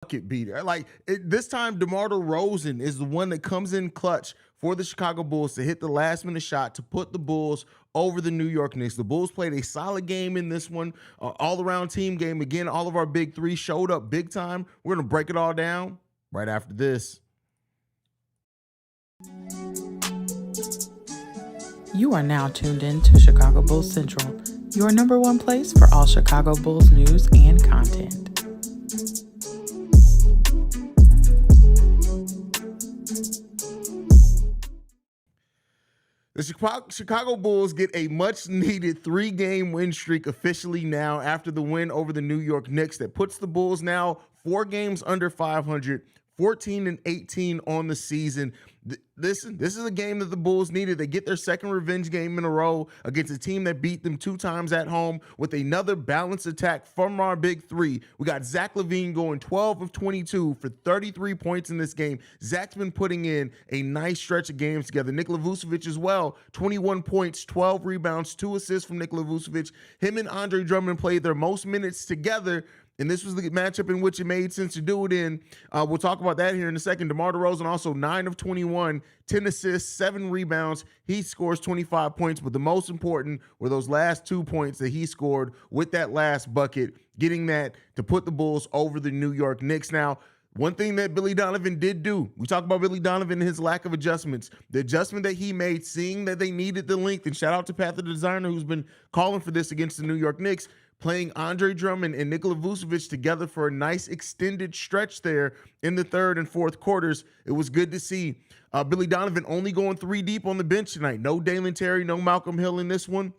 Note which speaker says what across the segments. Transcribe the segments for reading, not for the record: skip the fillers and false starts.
Speaker 1: bucket beater. This time, DeMar DeRozan is the one that comes in clutch for the Chicago Bulls to hit the last minute shot to put the Bulls over the New York Knicks. The Bulls played a solid game in this one, all around team game. Again, all of our big three showed up big time. We're going to break it all down right after this.
Speaker 2: You are now tuned in to Chicago Bulls Central, your number one place for all Chicago Bulls news and content.
Speaker 1: The Chicago Bulls get a much-needed 3-game win streak officially now after the win over the New York Knicks that puts the Bulls now 4 games under 500, 14-18 on the season. This is a game that the Bulls needed. They get their second revenge game in a row against a team that beat them 2 times at home with another balanced attack from our big three. We got Zach LaVine going 12 of 22 for 33 points in this game. Zach's been putting in a nice stretch of games together. Nikola Vucevic as well, 21 points, 12 rebounds, 2 assists from Nikola Vucevic. Him and Andre Drummond played their most minutes together, and this was the matchup in which it made sense to do it in. We'll talk about that here in a second. DeMar DeRozan also 9 of 21, 10 assists, 7 rebounds. He scores 25 points, but the most important were those last 2 points that he scored with that last bucket, getting that to put the Bulls over the New York Knicks. Now, one thing that Billy Donovan did do, we talk about Billy Donovan and his lack of adjustments. The adjustment that he made, seeing that they needed the length, and shout out to Pat the designer who's been calling for this against the New York Knicks, playing Andre Drummond and Nikola Vucevic together for a nice extended stretch there in the third and fourth quarters. It was good to see. Billy Donovan only going 3 deep on the bench tonight. No Dalen Terry, no Malcolm Hill in this one.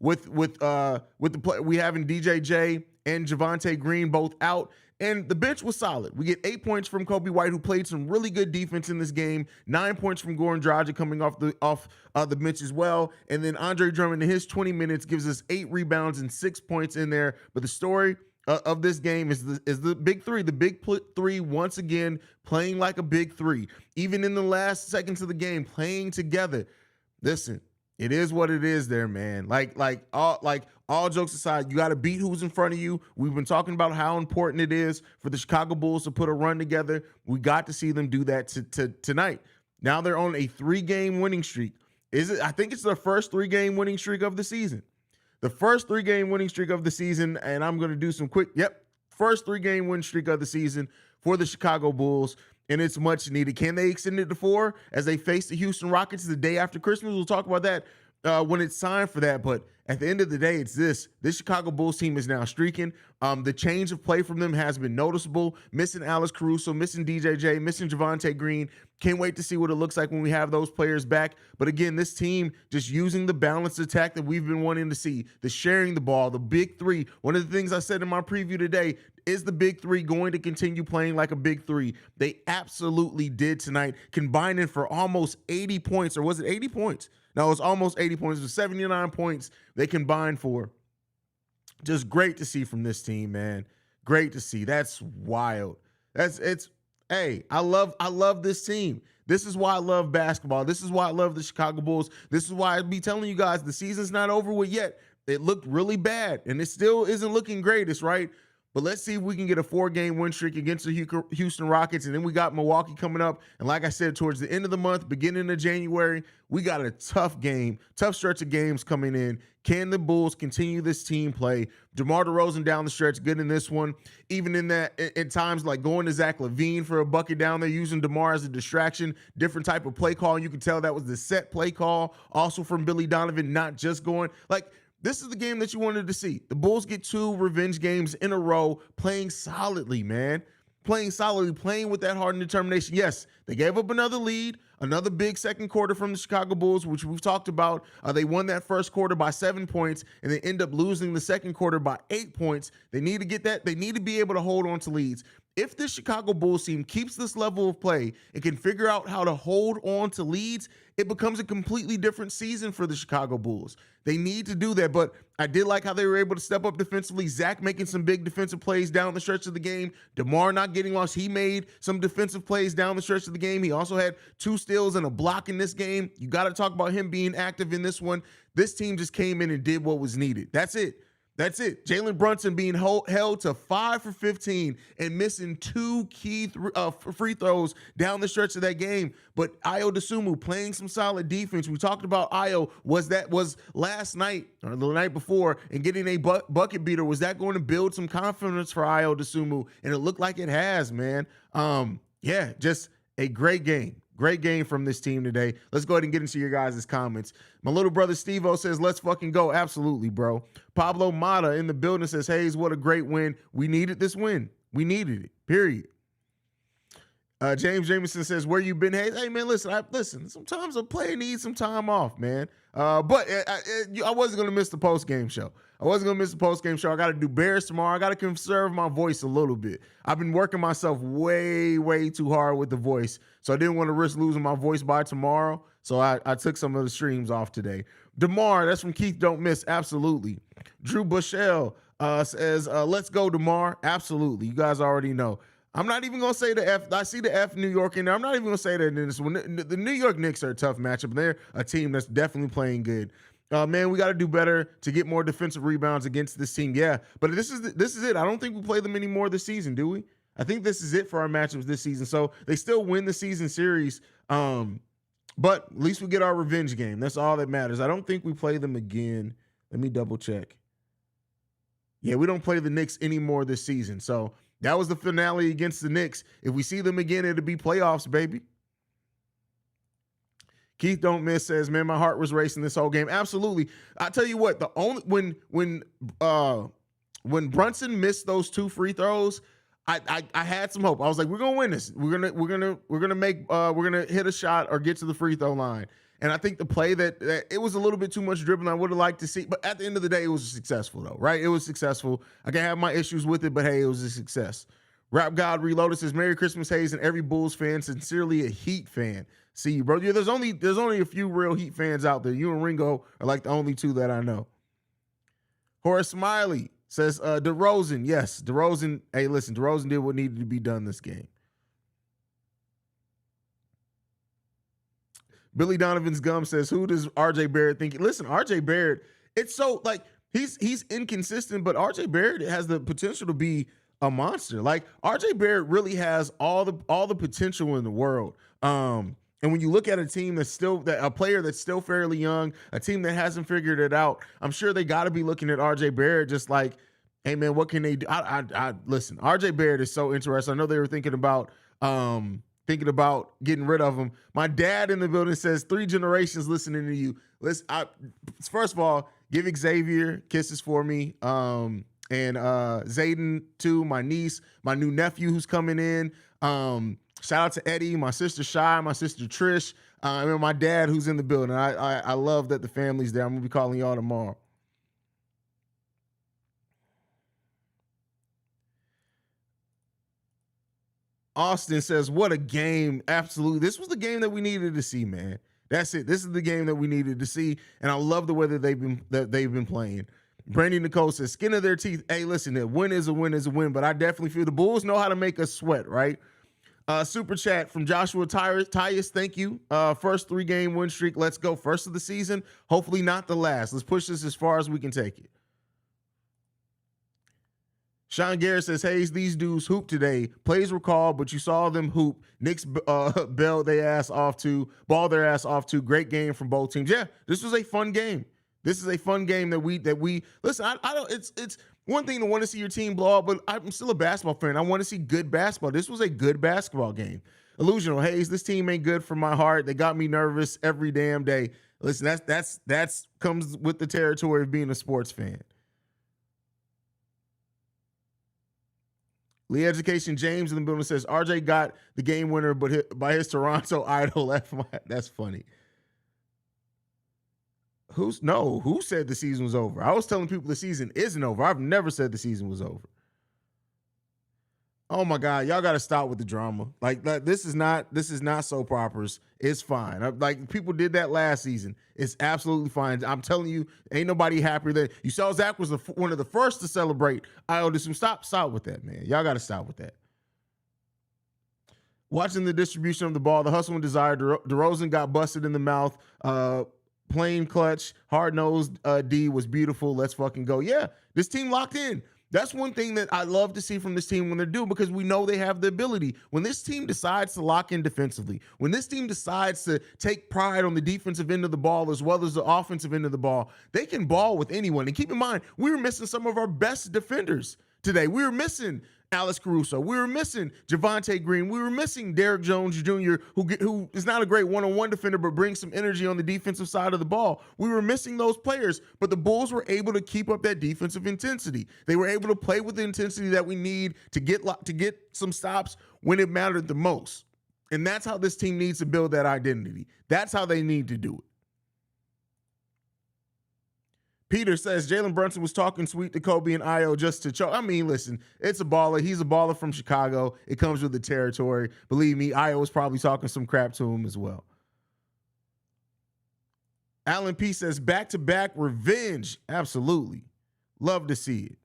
Speaker 1: With the play, we having DJJ and Javonte Green both out. And the bench was solid. We get 8 points from Kobe White, who played some really good defense in this game. 9 points from Goran Dragic coming off the bench as well. And then Andre Drummond in his 20 minutes gives us 8 rebounds and 6 points in there. But the story of this game is the big three. The big three once again playing like a big three. Even in the last seconds of the game, playing together. Listen, it is what it is there, man. All jokes aside, you got to beat who's in front of you. We've been talking about how important it is for the Chicago Bulls to put a run together. We got to see them do that tonight. Now they're on a 3-game winning streak. I think it's their first 3-game winning streak of the season. The first 3-game winning streak of the season, and I'm going to do some quick, first 3-game win streak of the season for the Chicago Bulls, and it's much needed. Can they extend it to 4 as they face the Houston Rockets the day after Christmas? We'll talk about that when it's time for that, but at the end of the day, it's this Chicago Bulls team is now streaking. The change of play from them has been noticeable. Missing Alex Caruso, missing DJJ, missing Javonte Green. Can't wait to see what it looks like when we have those players back. But again, this team just using the balanced attack that we've been wanting to see, the sharing the ball, the big three. One of the things I said in my preview today, is the big three going to continue playing like a big three? They absolutely did tonight, combining for almost 80 points, or was it 80 points? No, it was almost 80 points. It was 79 points they combined for. Just great to see from this team, man. Great to see. That's wild. Hey, I love this team. This is why I love basketball. This is why I love the Chicago Bulls. This is why I be telling you guys the season's not over with yet. It looked really bad, and it still isn't looking greatest, right? But let's see if we can get a 4-game win streak against the Houston Rockets. And then we got Milwaukee coming up. And like I said, towards the end of the month, beginning of January, we got a tough stretch of games coming in. Can the Bulls continue this team play? DeMar DeRozan down the stretch, good in this one. Even in that, at times, like going to Zach LaVine for a bucket down there, using DeMar as a distraction, different type of play call. You can tell that was the set play call. Also from Billy Donovan, not just going like, this is the game that you wanted to see. The Bulls get 2 revenge games in a row, playing solidly, man. Playing solidly, playing with that heart and determination. Yes, they gave up another lead, another big second quarter from the Chicago Bulls, which we've talked about. They won that first quarter by 7 points, and they end up losing the second quarter by 8 points. They need to get that. They need to be able to hold on to leads. If the Chicago Bulls team keeps this level of play and can figure out how to hold on to leads, it becomes a completely different season for the Chicago Bulls. They need to do that, but I did like how they were able to step up defensively. Zach making some big defensive plays down the stretch of the game. DeMar not getting lost. He made some defensive plays down the stretch of the game. He also had 2 steals and a block in this game. You got to talk about him being active in this one. This team just came in and did what was needed. That's it. That's it. Jalen Brunson being held to 5 for 15 and missing 2 key free throws down the stretch of that game. But Ayo Dosunmu playing some solid defense. We talked about Ayo. Was last night or the night before and getting a bucket beater? Was that going to build some confidence for Ayo Dosunmu? And it looked like it has, man. Yeah, just a great game. Great game from this team today. Let's go ahead and get into your guys' comments. My little brother Steve-O says, let's fucking go. Absolutely, bro. Pablo Mata in the building says, Haize, what a great win. We needed this win. We needed it, period. James Jameson says, where you been, Haize? Hey, man, listen, sometimes a player needs some time off, man. But I wasn't going to miss the post-game show. I got to do Bears tomorrow. I got to conserve my voice a little bit. I've been working myself way, way too hard with the voice, so I didn't want to risk losing my voice by tomorrow, so I took some of the streams off today. DeMar, that's from Keith Don't Miss, absolutely. Drew Bushell says, let's go, DeMar. Absolutely. You guys already know. I'm not even going to say the F. I see the F New York in there. I'm not even going to say that in this one. The New York Knicks are a tough matchup. They're a team that's definitely playing good. Man, we got to do better to get more defensive rebounds against this team. Yeah, but this is it. I don't think we play them anymore this season, do we? I think this is it for our matchups this season. So they still win the season series, but at least we get our revenge game. That's all that matters. I don't think we play them again. Let me double check. Yeah, we don't play the Knicks anymore this season. So that was the finale against the Knicks. If we see them again, it'll be playoffs, baby. Keith Don't Miss says, man, my heart was racing this whole game. Absolutely. I tell you what, the only when Brunson missed those 2 free throws, I had some hope. I was like, we're gonna win this. We're gonna hit a shot or get to the free throw line. And I think the play that it was a little bit too much dribbling. I would have liked to see, but at the end of the day, it was successful though, right? It was successful. I can have my issues with it, but hey, it was a success. Rap God Reloaded says, Merry Christmas, Haize, and every Bulls fan, sincerely a Heat fan. See you, bro. Yeah, there's only a few real Heat fans out there. You and Ringo are like the only 2 that I know. Horace Smiley says, DeRozan. Yes, DeRozan. Hey, listen, DeRozan did what needed to be done this game. Billy Donovan's Gum says, who does RJ Barrett think? Listen, RJ Barrett, it's so like he's inconsistent, but RJ Barrett has the potential to be a monster. Like RJ Barrett really has all the potential in the world. And when you look at a team a player that's still fairly young, a team that hasn't figured it out, I'm sure they got to be looking at RJ Barrett just like, hey man, what can they do? I listen, RJ Barrett is so interesting. I know they were thinking about getting rid of him. My dad in the building says 3 generations listening to you. First of all, give Xavier kisses for me. And Zayden too, my niece, my new nephew who's coming in. Shout out to Eddie, my sister Shy, my sister Trish, and my dad who's in the building. I love that the family's there. I'm gonna be calling y'all tomorrow. Austin says, what a game. Absolutely. This was the game that we needed to see, man. That's it. This is the game that we needed to see. And I love the way that they've been playing. Brandy Nicole says, skin of their teeth. Hey, listen, a win is a win is a win, but I definitely feel the Bulls know how to make us sweat, right? Super chat from Joshua Tyus. Thank you. First 3-game win streak. Let's go. First of the season. Hopefully not the last. Let's push this as far as we can take it. Sean Garrett says, Haize, these dudes hoop today. Plays were called, but you saw them hoop. Knicks ball their ass off too. Great game from both teams. Yeah, this was a fun game. This is a fun game that we listen. I don't. It's one thing to want to see your team blow up, but I'm still a basketball fan. I want to see good basketball. This was a good basketball game. Illusional, Haize, this team ain't good for my heart. They got me nervous every damn day. Listen, that's comes with the territory of being a sports fan. Lee Education James in the building says, RJ got the game winner, but by his Toronto idol. That's funny. Who said the season was over? I was telling people the season isn't over. I've never said the season was over. Oh my God, y'all got to stop with the drama. Like this is not soap operas. It's fine. Like people did that last season. It's absolutely fine. I'm telling you, ain't nobody happier than you. Saw Zach was one of the first to celebrate. I owe some stop with that, man. Y'all got to stop with that. Watching the distribution of the ball, the hustle and desire. DeRozan got busted in the mouth plain clutch, hard-nosed D was beautiful. Let's fucking go. Yeah, this team locked in. That's one thing that I love to see from this team when they're due, because we know they have the ability. When this team decides to lock in defensively, when this team decides to take pride on the defensive end of the ball as well as the offensive end of the ball, they can ball with anyone. And keep in mind, we were missing some of our best defenders today. We were missing Alex Caruso. We were missing Javonte Green. We were missing Derrick Jones Jr., who is not a great one-on-one defender, but brings some energy on the defensive side of the ball. We were missing those players, but the Bulls were able to keep up that defensive intensity. They were able to play with the intensity that we need to get some stops when it mattered the most. And that's how this team needs to build that identity. That's how they need to do it. Peter says Jalen Brunson was talking sweet to Kobe and Io just to choke. I mean, listen, it's a baller. He's a baller from Chicago. It comes with the territory. Believe me, Io was probably talking some crap to him as well. Alan P says back-to-back revenge. Absolutely. Love to see it.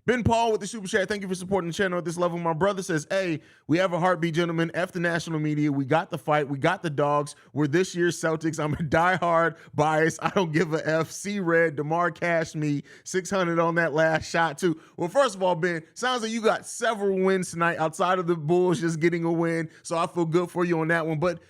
Speaker 1: Ben Paul with the super chat. Thank you for supporting the channel at this level. My brother says, hey, we have a heartbeat, gentlemen. F the national media. We got the fight. We got the dogs. We're this year's Celtics. I'm a diehard bias. I don't give a F. See red. DeMar cashed me 600 on that last shot, too. Well, first of all, Ben, sounds like you got several wins tonight outside of the Bulls just getting a win. So I feel good for you on that one. But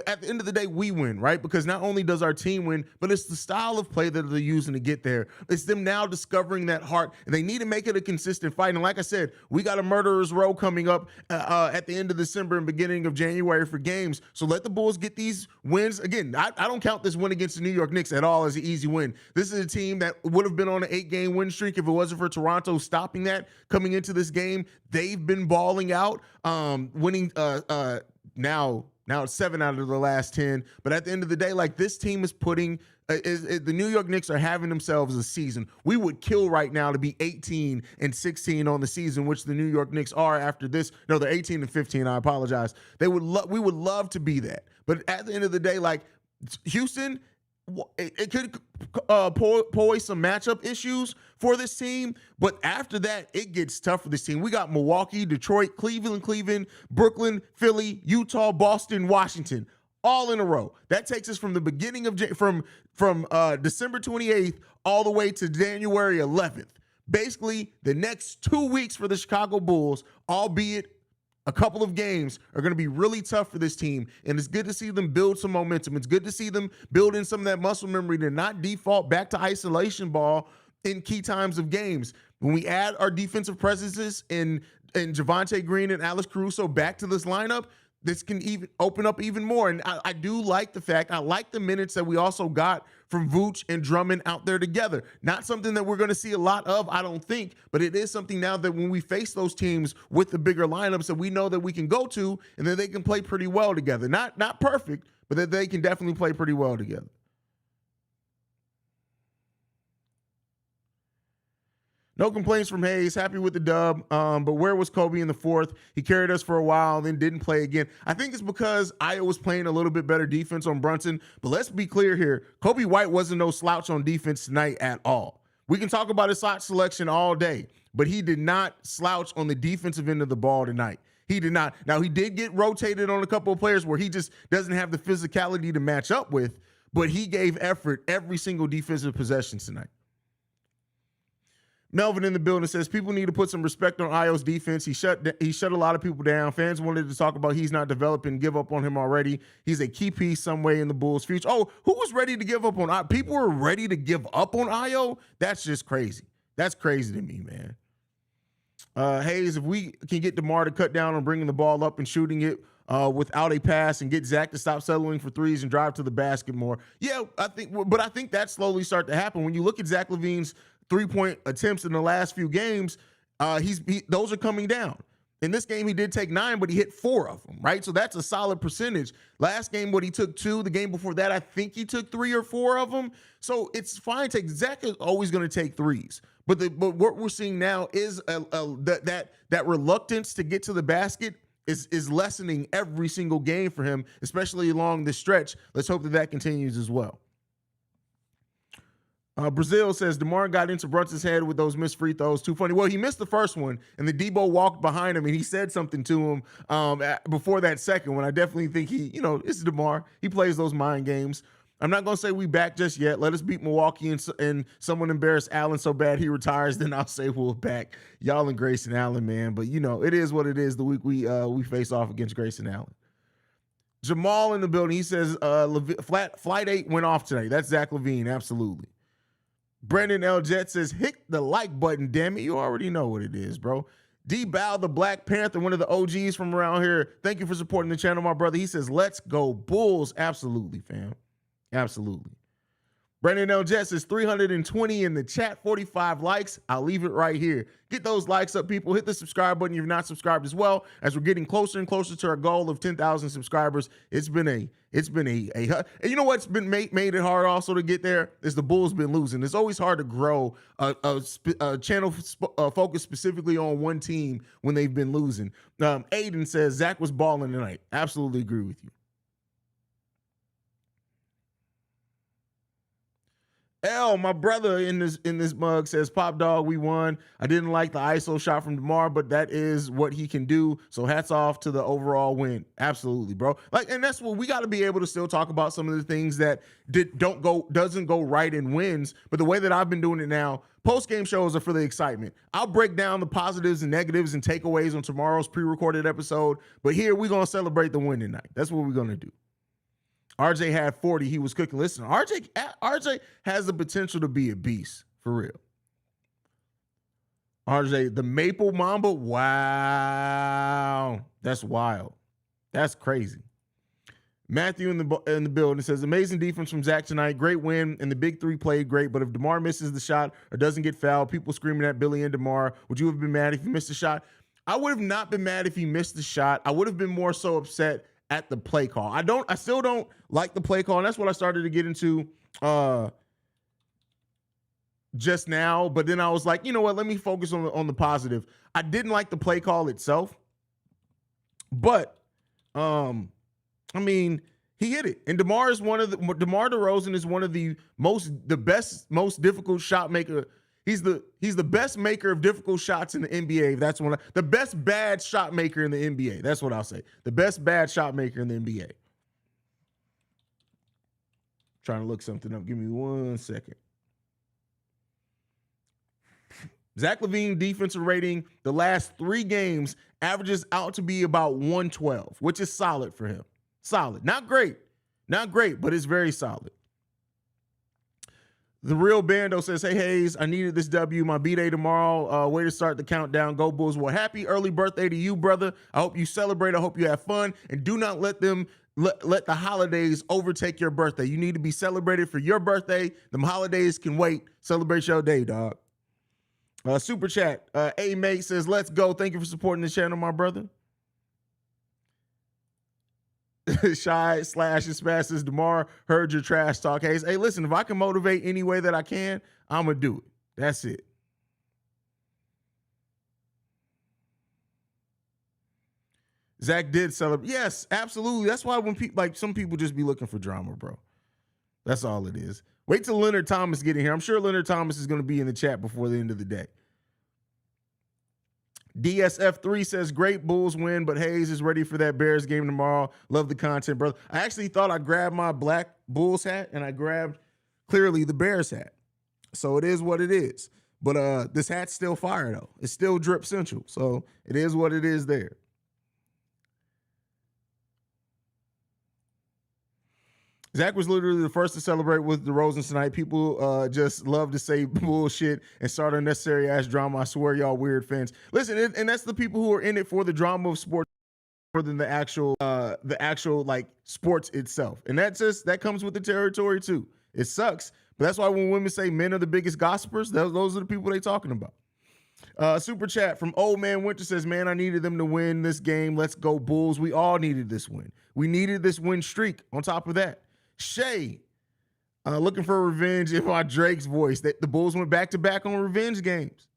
Speaker 1: at the end of the day, we win, right? Because not only does our team win, but it's the style of play that they're using to get there. It's them now discovering that heart, and they need to make it a consistent fight. And like I said, we got a murderer's row coming up at the end of December and beginning of January for games. So let the Bulls get these wins. Again, I don't count this win against the New York Knicks at all as an easy win. This is a team that would have been on an 8-game win streak if it wasn't for Toronto stopping that coming into this game. They've been balling out, winning now it's 7 out of the last 10. But at the end of the day, like, this team is putting the New York Knicks are having themselves a season. We would kill right now to be 18-16 on the season, which the New York Knicks are after this. No, they're 18-15. I apologize. We would love to be that. But at the end of the day, like, Houston, it could pose some matchup issues for this team, but after that, it gets tough for this team. We got Milwaukee, Detroit, Cleveland, Brooklyn, Philly, Utah, Boston, Washington, all in a row. That takes us from the beginning of from December 28th all the way to January 11th. Basically, the next 2 weeks for the Chicago Bulls, albeit a couple of games, are going to be really tough for this team, and it's good to see them build some momentum. It's good to see them build in some of that muscle memory to not default back to isolation ball in key times of games. When we add our defensive presences in Javonte Green and Alex Caruso back to this lineup, this can even open up even more. And I do like the fact, I like the minutes that we also got from Vooch and Drummond out there together. Not something that we're going to see a lot of, I don't think, but it is something now that when we face those teams with the bigger lineups that we know that we can go to, and that they can play pretty well together. Not perfect, but that they can definitely play pretty well together. No complaints from Haize. Happy with the dub. But where was Kobe in the fourth? He carried us for a while, then didn't play again. I think it's because Io was playing a little bit better defense on Brunson. But let's be clear here. Kobe White wasn't no slouch on defense tonight at all. We can talk about his shot selection all day, but he did not slouch on the defensive end of the ball tonight. He did not. Now, he did get rotated on a couple of players where he just doesn't have the physicality to match up with, but he gave effort every single defensive possession tonight. Melvin in the building says people need to put some respect on Io's defense. He shut a lot of people down. Fans wanted to talk about he's not developing, give up on him already. He's a key piece some way in the Bulls' future. Oh, who was ready to give up on Io? People were ready to give up on Io? That's just crazy. That's crazy to me, man. Haize, if we can get DeMar to cut down on bringing the ball up and shooting it without a pass and get Zach to stop settling for threes and drive to the basket more. Yeah, I think that slowly start to happen. When you look at Zach LaVine's three-point attempts in the last few games, those are coming down. In this game, he did take 9, but he hit 4 of them, right? So that's a solid percentage. Last game, he took 2. The game before that, I think he took 3 or 4 of them. So it's fine. Zach is always going to take threes. But what we're seeing now is that reluctance to get to the basket is lessening every single game for him, especially along this stretch. Let's hope that continues as well. Brazil says DeMar got into Brunson's head with those missed free throws. Too funny. Well, he missed the first one, and the Debo walked behind him, and he said something to him before that second one. I definitely think it's DeMar. He plays those mind games. I'm not going to say we back just yet. Let us beat Milwaukee and someone embarrass Allen so bad he retires. Then I'll say we'll back y'all and Grayson Allen, man. But, it is what it is the week we face off against Grayson Allen. Jamal in the building. He says Flight 8 went off today. That's Zach LaVine. Absolutely. Brendan L. Jet says, hit the like button, damn it. You already know what it is, bro. D. Bow, the Black Panther, one of the OGs from around here. Thank you for supporting the channel, my brother. He says, let's go Bulls. Absolutely, fam. Absolutely. Brendan L. Jet says 320 in the chat, 45 likes. I'll leave it right here. Get those likes up, people. Hit the subscribe button if you're not subscribed as well. As we're getting closer and closer to our goal of 10,000 subscribers, it's been a and you know what's been made it hard also to get there is the Bulls been losing. It's always hard to grow a channel focused specifically on one team when they've been losing. Aiden says Zach was balling tonight. Absolutely agree with you. L, my brother in this mug says, Pop Dog, we won. I didn't like the ISO shot from DeMar, but that is what he can do. So hats off to the overall win. Absolutely, bro. And that's what we got to be able to still talk about some of the things that doesn't go right in wins. But the way that I've been doing it now, post-game shows are for the excitement. I'll break down the positives and negatives and takeaways on tomorrow's pre-recorded episode. But here we're gonna celebrate the win tonight. That's what we're gonna do. RJ had 40. He was cooking. Listen, RJ has the potential to be a beast, for real. RJ, the Maple Mamba, wow. That's wild. That's crazy. Matthew in the building says, amazing defense from Zach tonight. Great win, and the big three played great. But if DeMar misses the shot or doesn't get fouled, people screaming at Billy and DeMar, would you have been mad if he missed the shot? I would have not been mad if he missed the shot. I would have been more so upset at the play call. I still don't like the play call, and that's what I started to get into just now. But then I was like, you know what? Let me focus on the positive. I didn't like the play call itself, but I mean, he hit it. And DeMar DeRozan is one of the best, most difficult shot maker. He's the best maker of difficult shots in the NBA. That's the best bad shot maker in the NBA. That's what I'll say. The best bad shot maker in the NBA. Trying to look something up. Give me 1 second. Zach LaVine defensive rating the last 3 games averages out to be about 112, which is solid for him. Solid. Not great, but it's very solid. The Real Bando says, hey, Haize, I needed this W. My B-Day tomorrow. Way to start the countdown. Go Bulls. Well, happy early birthday to you, brother. I hope you celebrate. I hope you have fun. And do not let the holidays overtake your birthday. You need to be celebrated for your birthday. Them holidays can wait. Celebrate your day, dog. Super chat. A-Mate says, let's go. Thank you for supporting the channel, my brother. Shy / as fast as DeMar heard your trash talk. Haize, hey, listen, if I can motivate any way that I can, I'm going to do it. That's it. Zach did celebrate. Yes, absolutely. That's why when some people just be looking for drama, bro. That's all it is. Wait till Leonard Thomas get in here. I'm sure Leonard Thomas is going to be in the chat before the end of the day. DSF3 says, great Bulls win, but Haize is ready for that Bears game tomorrow. Love the content, brother. I actually thought I grabbed my black Bulls hat, and I grabbed clearly the Bears hat. So it is what it is. But this hat's still fire, though. It's still drip central. So it is what it is there. Zach was literally the first to celebrate with DeRozan tonight. People just love to say bullshit and start unnecessary ass drama. I swear, y'all weird fans. Listen, and that's the people who are in it for the drama of sports more than the actual like sports itself. And that comes with the territory too. It sucks, but that's why when women say men are the biggest gossipers, those are the people they talking about. Super chat from Old Man Winter says, man, I needed them to win this game. Let's go Bulls. We all needed this win. We needed this win streak on top of that. Shay, looking for revenge in my Drake's voice. The Bulls went back-to-back on revenge games.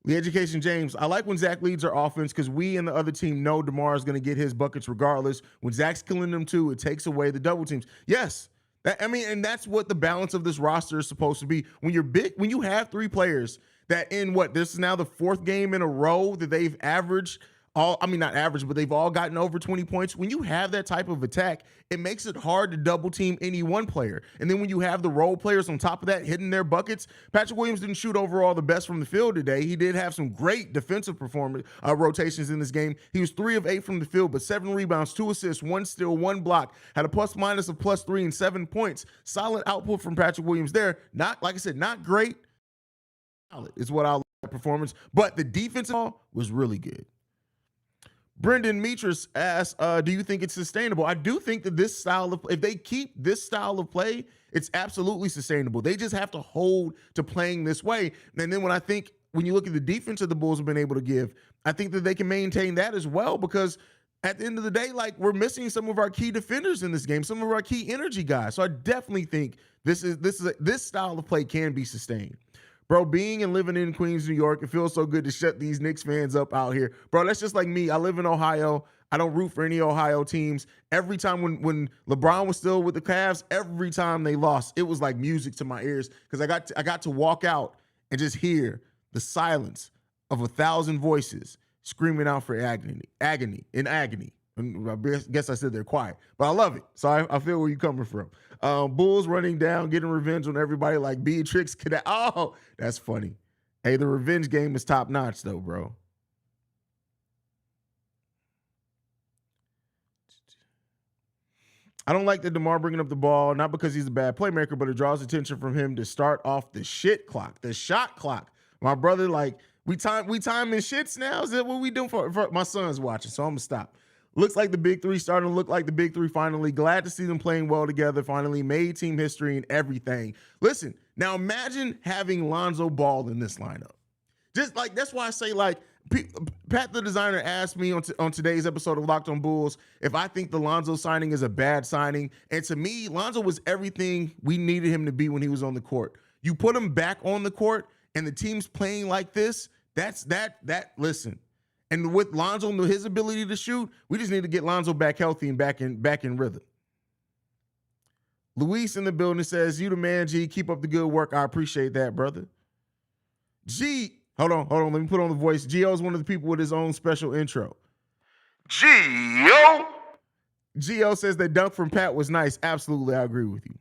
Speaker 1: The Education James, I like when Zach leads our offense because we and the other team know DeMar is going to get his buckets regardless. When Zach's killing them too, it takes away the double teams. Yes, And that's what the balance of this roster is supposed to be. When you're big, when you have three players that this is now the fourth game in a row that they've averaged not average, but they've all gotten over 20 points. When you have that type of attack, it makes it hard to double team any one player. And then when you have the role players on top of that hitting their buckets, Patrick Williams didn't shoot overall the best from the field today. He did have some great defensive performance rotations in this game. He was 3 of 8 from the field, but 7 rebounds, 2 assists, 1 steal, 1 block, had a plus minus of +3 and 7 points. Solid output from Patrick Williams there. Not, like I said, not great. Solid is what I'll like that performance, but the defense was really good. Brendan Metris asks, do you think it's sustainable? I do think that if they keep this style of play, it's absolutely sustainable. They just have to hold to playing this way. And then when you look at the defense that the Bulls have been able to give, I think that they can maintain that as well, because at the end of the day, like, we're missing some of our key defenders in this game, some of our key energy guys. So I definitely think this style of play can be sustained. Bro, being and living in Queens, New York, it feels so good to shut these Knicks fans up out here. Bro, that's just like me. I live in Ohio. I don't root for any Ohio teams. Every time when LeBron was still with the Cavs, every time they lost, it was like music to my ears, because I got to walk out and just hear the silence of 1,000 voices screaming out for agony. And I guess I said they're quiet, but I love it. So I feel where you're coming from. Bulls running down, getting revenge on everybody like Beatrix. Oh, that's funny. Hey, the revenge game is top notch though, bro. I don't like that DeMar bringing up the ball, not because he's a bad playmaker, but it draws attention from him to start off the shot clock. My brother, like, we time in shits now. Is that what we doing for my son's watching? So I'm gonna stop. Looks like the big three starting to look like the big three finally. Glad to see them playing well together. Finally made team history and everything. Listen, now imagine having Lonzo Ball in this lineup. Just like, that's why I say, like, Pat the designer asked me on today's episode of Locked on Bulls if I think the Lonzo signing is a bad signing. And to me, Lonzo was everything we needed him to be when he was on the court. You put him back on the court and the team's playing like this, listen. And with Lonzo and his ability to shoot, we just need to get Lonzo back healthy and back in rhythm. Luis in the building says, "You the man, G. Keep up the good work. I appreciate that, brother." G, hold on. Let me put on the voice. Gio is one of the people with his own special intro. Gio says that dunk from Pat was nice. Absolutely, I agree with you.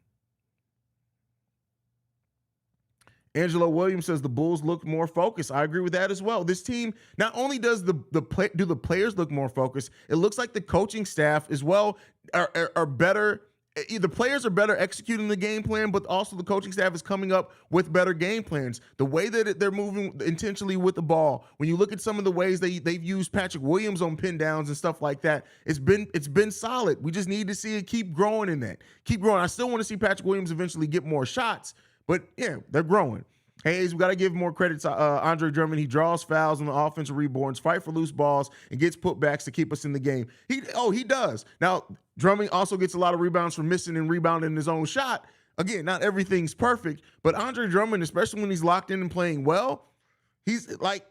Speaker 1: Angelo Williams says the Bulls look more focused. I agree with that as well. This team, not only does do the players look more focused, it looks like the coaching staff as well are better. The players are better executing the game plan, but also the coaching staff is coming up with better game plans. The way that they're moving intentionally with the ball, when you look at some of the ways they've used Patrick Williams on pin downs and stuff like that, it's been solid. We just need to see it keep growing in that. Keep growing. I still want to see Patrick Williams eventually get more shots, but yeah, they're growing. Haize, we got to give more credit to Andre Drummond. He draws fouls on the offensive rebounds, fight for loose balls, and gets putbacks to keep us in the game. He does. Now, Drummond also gets a lot of rebounds from missing and rebounding his own shot. Again, not everything's perfect, but Andre Drummond, especially when he's locked in and playing well, he's like,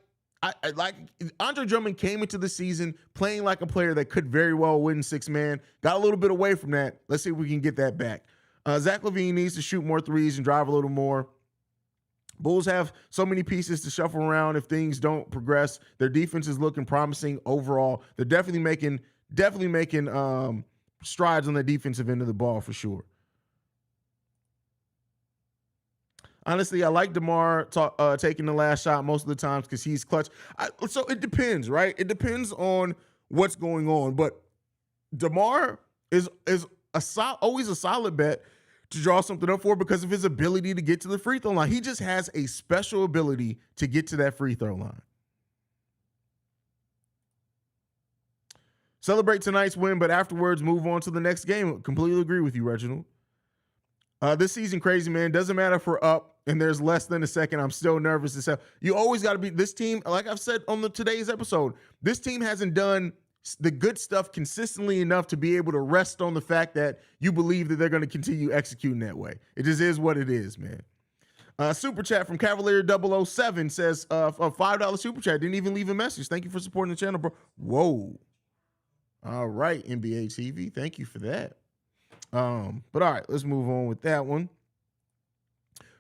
Speaker 1: Andre Drummond came into the season playing like a player that could very well win 6-man. Got a little bit away from that. Let's see if we can get that back. Zach LaVine needs to shoot more threes and drive a little more. Bulls have so many pieces to shuffle around if things don't progress. Their defense is looking promising overall. They're definitely making strides on the defensive end of the ball for sure. Honestly, I like DeMar taking the last shot most of the times because he's clutch. So it depends, right? It depends on what's going on. But DeMar is always a solid bet to draw something up for because of his ability to get to the free throw line. He just has a special ability to get to that free throw line. Celebrate tonight's win, but afterwards move on to the next game. Completely agree with you, Reginald. This season crazy, man. Doesn't matter if we're up and there's less than a second. I'm still nervous as hell. You always got to be this team. Like I've said on today's episode, this team hasn't done the good stuff consistently enough to be able to rest on the fact that you believe that they're going to continue executing that way. It just is what it is, man. Super chat from Cavalier 007 says a $5 super chat. Didn't even leave a message. Thank you for supporting the channel, bro. Whoa. All right, NBA TV. Thank you for that. But all right, let's move on with that one.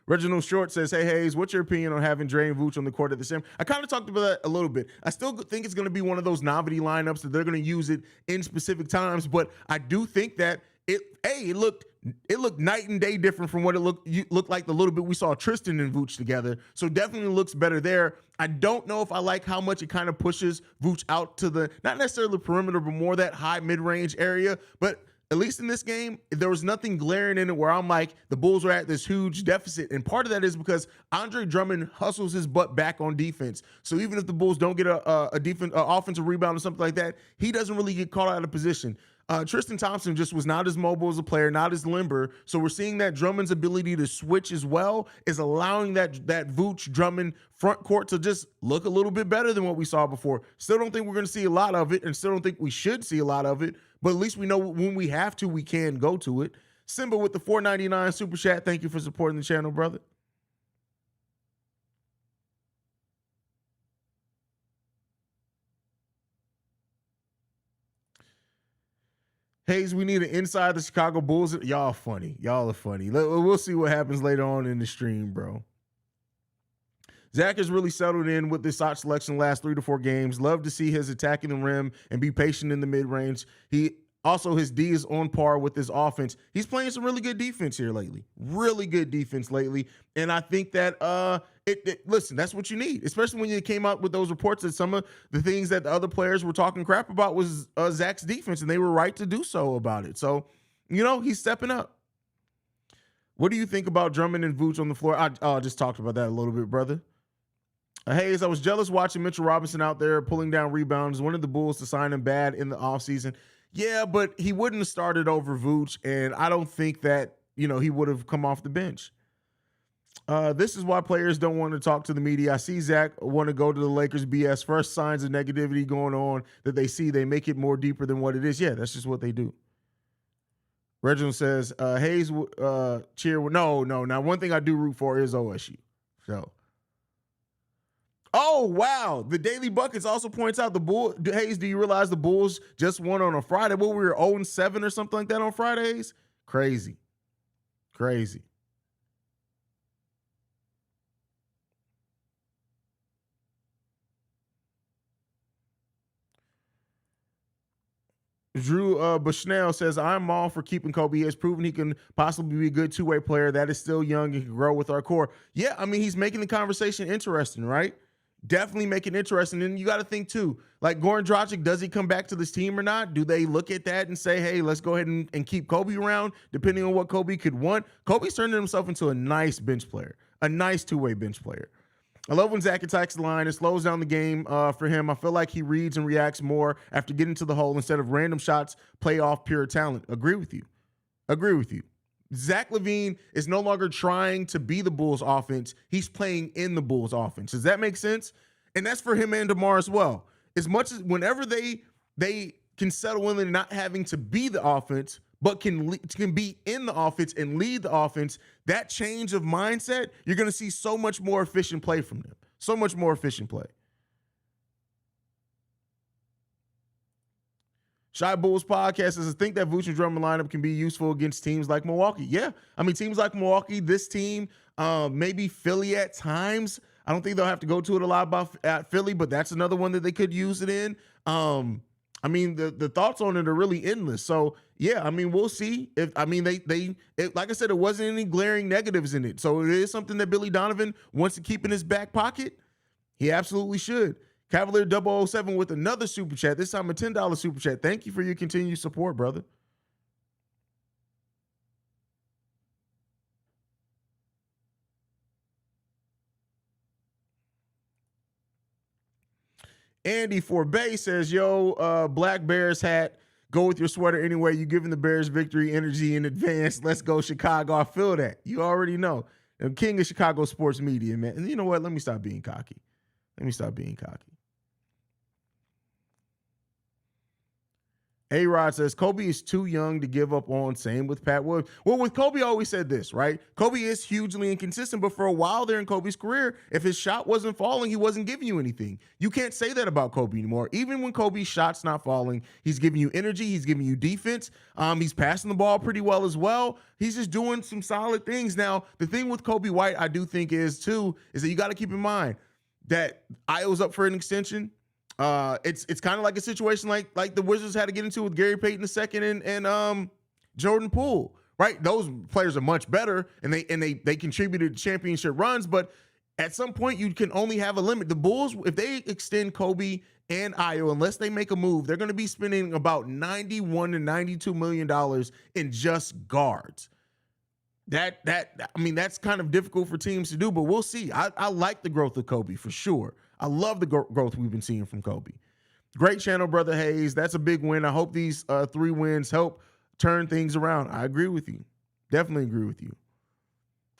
Speaker 1: Reginald Short says, hey, Haize, what's your opinion on having Dre and Vooch on the court at the same? I kind of talked about that a little bit. I still think it's going to be one of those novelty lineups that they're going to use it in specific times, but I do think that it looked night and day different from what it looked like the little bit we saw Tristan and Vooch together. So definitely looks better there. I don't know if I like how much it kind of pushes Vooch out to the, not necessarily the perimeter, but more that high mid-range area. But at least in this game, there was nothing glaring in it where I'm like, the Bulls are at this huge deficit. And part of that is because Andre Drummond hustles his butt back on defense. So even if the Bulls don't get a offensive rebound or something like that, he doesn't really get caught out of position. Tristan Thompson just was not as mobile as a player, not as limber. So we're seeing that Drummond's ability to switch as well is allowing that Vooch Drummond front court to just look a little bit better than what we saw before. Still don't think we're going to see a lot of it, and still don't think we should see a lot of it. But at least we know when we have to, we can go to it. Simba with the $4.99 super chat. Thank you for supporting the channel, brother. Haize, we need an inside the Chicago Bulls. Y'all funny. Y'all are funny. We'll see what happens later on in the stream, bro. Zach has really settled in with this shot selection last 3 to 4 games. Love to see his attacking the rim and be patient in the mid-range. His D is on par with his offense. He's playing some really good defense here lately. Really good defense lately. And I think that, listen, that's what you need, especially when you came out with those reports that some of the things that the other players were talking crap about was Zach's defense, and they were right to do so about it. So, he's stepping up. What do you think about Drummond and Vooch on the floor? I just talked about that a little bit, brother. Haize, I was jealous watching Mitchell Robinson out there pulling down rebounds. Wanted the Bulls to sign him bad in the offseason. Yeah, but he wouldn't have started over Vooch, and I don't think that, he would have come off the bench. This is why players don't want to talk to the media. I see Zach want to go to the Lakers BS. First signs of negativity going on that they see, they make it more deeper than what it is. Yeah, that's just what they do. Reginald says, Haize, cheer. No. Now, one thing I do root for is OSU. So. Oh, wow. The Daily Buckets also points out Haize, do you realize the Bulls just won on a Friday? We were 0-7 or something like that on Fridays? Crazy. Drew Bushnell says, I'm all for keeping Kobe. He has proven he can possibly be a good two-way player that is still young and can grow with our core. Yeah, I mean, he's making the conversation interesting, right? Definitely make it interesting. And you got to think too, like Goran Dragic, does he come back to this team or not? Do they look at that and say, hey, let's go ahead and keep Kobe around, depending on what Kobe could want? Kobe's turning himself into a nice bench player, a nice two-way bench player. I love when Zach attacks the line. It slows down the game for him. I feel like he reads and reacts more after getting to the hole instead of random shots, play off pure talent. Agree with you. Zach LaVine is no longer trying to be the Bulls offense. He's playing in the Bulls offense. Does that make sense? And that's for him and DeMar as well. As much as whenever they can settle in and not having to be the offense, but can be in the offense and lead the offense, that change of mindset, you're going to see so much more efficient play from them. So much more efficient play. Shy Bulls podcast says, I think that Vooch and Drummond lineup can be useful against teams like Milwaukee. Yeah, I mean, teams like Milwaukee, this team, maybe Philly at times. I don't think they'll have to go to it a lot at Philly, but that's another one that they could use it in. I mean, the thoughts on it are really endless. So, yeah, I mean, we'll see. Like I said, it wasn't any glaring negatives in it. So it is something that Billy Donovan wants to keep in his back pocket. He absolutely should. Cavalier 007 with another super chat, this time a $10 super chat. Thank you for your continued support, brother. Andy Forbay says, yo, Black Bears hat, go with your sweater anyway. You giving the Bears victory energy in advance. Let's go, Chicago. I feel that. You already know. I'm king of Chicago sports media, man. And you know what? Let me stop being cocky. A-Rod says Kobe is too young to give up on. Same with Pat Williams. Well, with Kobe, I always said this, right? Kobe is hugely inconsistent, but for a while there in Kobe's career, if his shot wasn't falling, he wasn't giving you anything. You can't say that about Kobe anymore. Even when Kobe's shot's not falling, he's giving you energy, he's giving you defense. He's passing the ball pretty well as well. He's just doing some solid things. Now, the thing with Kobe White, I do think is that you got to keep in mind that Iowa's up for an extension. It's kind of like a situation like the Wizards had to get into with Gary Payton II and Jordan Poole, right? Those players are much better, and they contributed to championship runs, but at some point you can only have a limit. The Bulls, if they extend Kobe and Io, unless they make a move, they're going to be spending about $91 to $92 million in just guards. That's kind of difficult for teams to do, but we'll see. I like the growth of Kobe for sure. I love the growth we've been seeing from Kobe. Great channel, Brother Haize. That's a big win. I hope these 3 wins help turn things around. I agree with you. Definitely agree with you.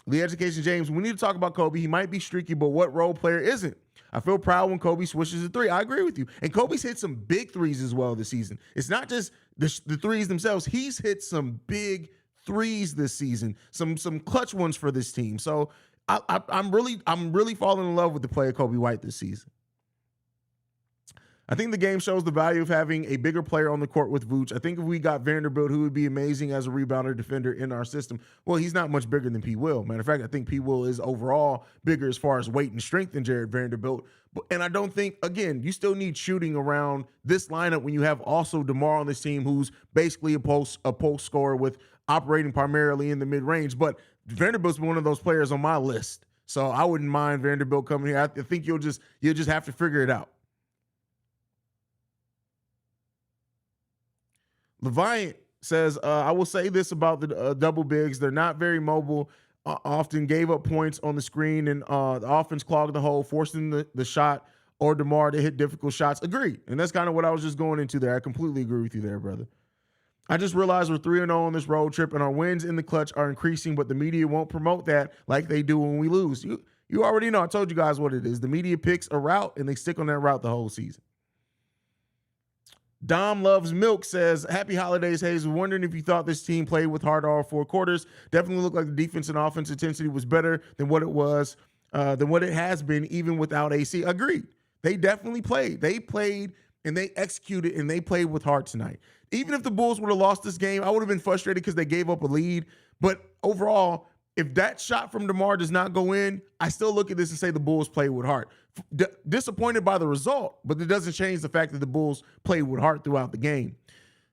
Speaker 1: Lee Education James, we need to talk about Kobe. He might be streaky, but what role player isn't? I feel proud when Kobe swishes a 3. I agree with you. And Kobe's hit some big threes as well this season. It's not just the threes themselves. He's hit some big threes this season, some clutch ones for this team. So I'm really falling in love with the player Kobe White this season. I think the game shows the value of having a bigger player on the court with Vooch. I think if we got Vanderbilt, who would be amazing as a rebounder defender in our system. Well, he's not much bigger than P. Will. Matter of fact, I think P. Will is overall bigger as far as weight and strength than Jared Vanderbilt. And I don't think, again, you still need shooting around this lineup when you have also DeMar on this team, who's basically a post scorer with operating primarily in the mid-range. But Vanderbilt's one of those players on my list. So I wouldn't mind Vanderbilt coming here. I think you'll just have to figure it out. LaVine says, I will say this about the double bigs. They're not very mobile, often gave up points on the screen, and the offense clogged the hole, forcing the shot or DeMar to hit difficult shots. Agreed. And that's kind of what I was just going into there. I completely agree with you there, brother. I just realized we're 3-0 on this road trip, and our wins in the clutch are increasing, but the media won't promote that like they do when we lose. You already know. I told you guys what it is. The media picks a route, and they stick on that route the whole season. Dom Loves Milk says, happy holidays, Haize. Wondering if you thought this team played with heart all 4 quarters. Definitely looked like the defense and offense intensity was better than what it has been, even without AC. Agreed. They definitely played. They played, and they executed, and they played with heart tonight. Even if the Bulls would have lost this game, I would have been frustrated because they gave up a lead. But overall, if that shot from DeMar does not go in, I still look at this and say the Bulls played with heart. Disappointed by the result, but it doesn't change the fact that the Bulls played with heart throughout the game.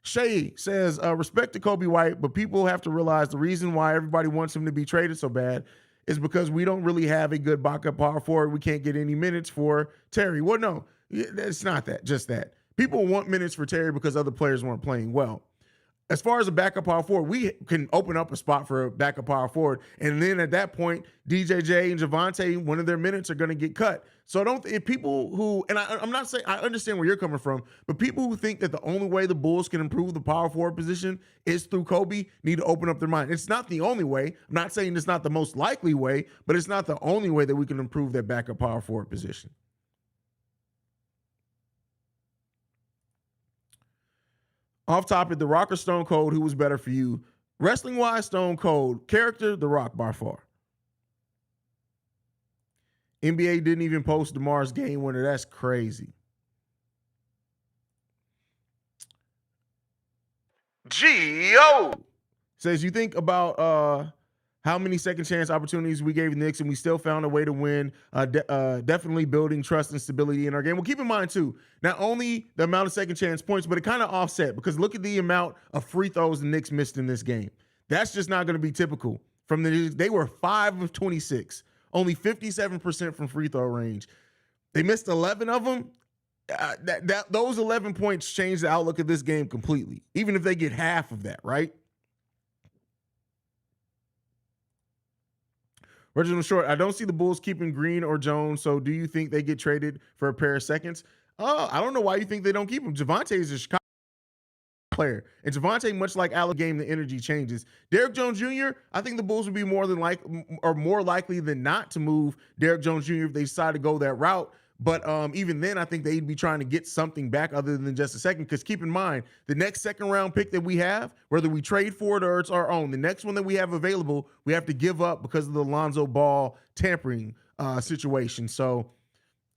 Speaker 1: Shay says, respect to Kobe White, but people have to realize the reason why everybody wants him to be traded so bad is because we don't really have a good backup power forward. We can't get any minutes for Terry. Well, no, it's not that, just that. People want minutes for Terry because other players weren't playing well. As far as a backup power forward, we can open up a spot for a backup power forward. And then at that point, DJJ and Javonte, one of their minutes are going to get cut. So if people who, and I'm not saying, I understand where you're coming from, but people who think that the only way the Bulls can improve the power forward position is through Kobe need to open up their mind. It's not the only way. I'm not saying it's not the most likely way, but it's not the only way that we can improve that backup power forward position. Off topic, The Rock or Stone Cold, who was better for you? Wrestling-wise, Stone Cold. Character, The Rock by far. NBA didn't even post DeMar's game winner. That's crazy. Gio says, you think about how many second chance opportunities we gave the Knicks and we still found a way to win, definitely building trust and stability in our game. Well, keep in mind, too, not only the amount of second chance points, but it kind of offset because look at the amount of free throws the Knicks missed in this game. That's just not going to be typical. They were 5 of 26, only 57% from free throw range. They missed 11 of them. Those 11 points changed the outlook of this game completely, even if they get half of that, right? Reginald Short, I don't see the Bulls keeping Green or Jones, so do you think they get traded for a pair of seconds? I don't know why you think they don't keep him. Javonte is a Chicago player, and Javonte, much like Allen, game the energy changes. Derrick Jones Jr., I think the Bulls would be more likely than not to move Derrick Jones Jr. if they decide to go that route. But even then, I think they'd be trying to get something back other than just a second. Because keep in mind, the next second round pick that we have, whether we trade for it or it's our own, the next one that we have available, we have to give up because of the Lonzo Ball tampering situation. So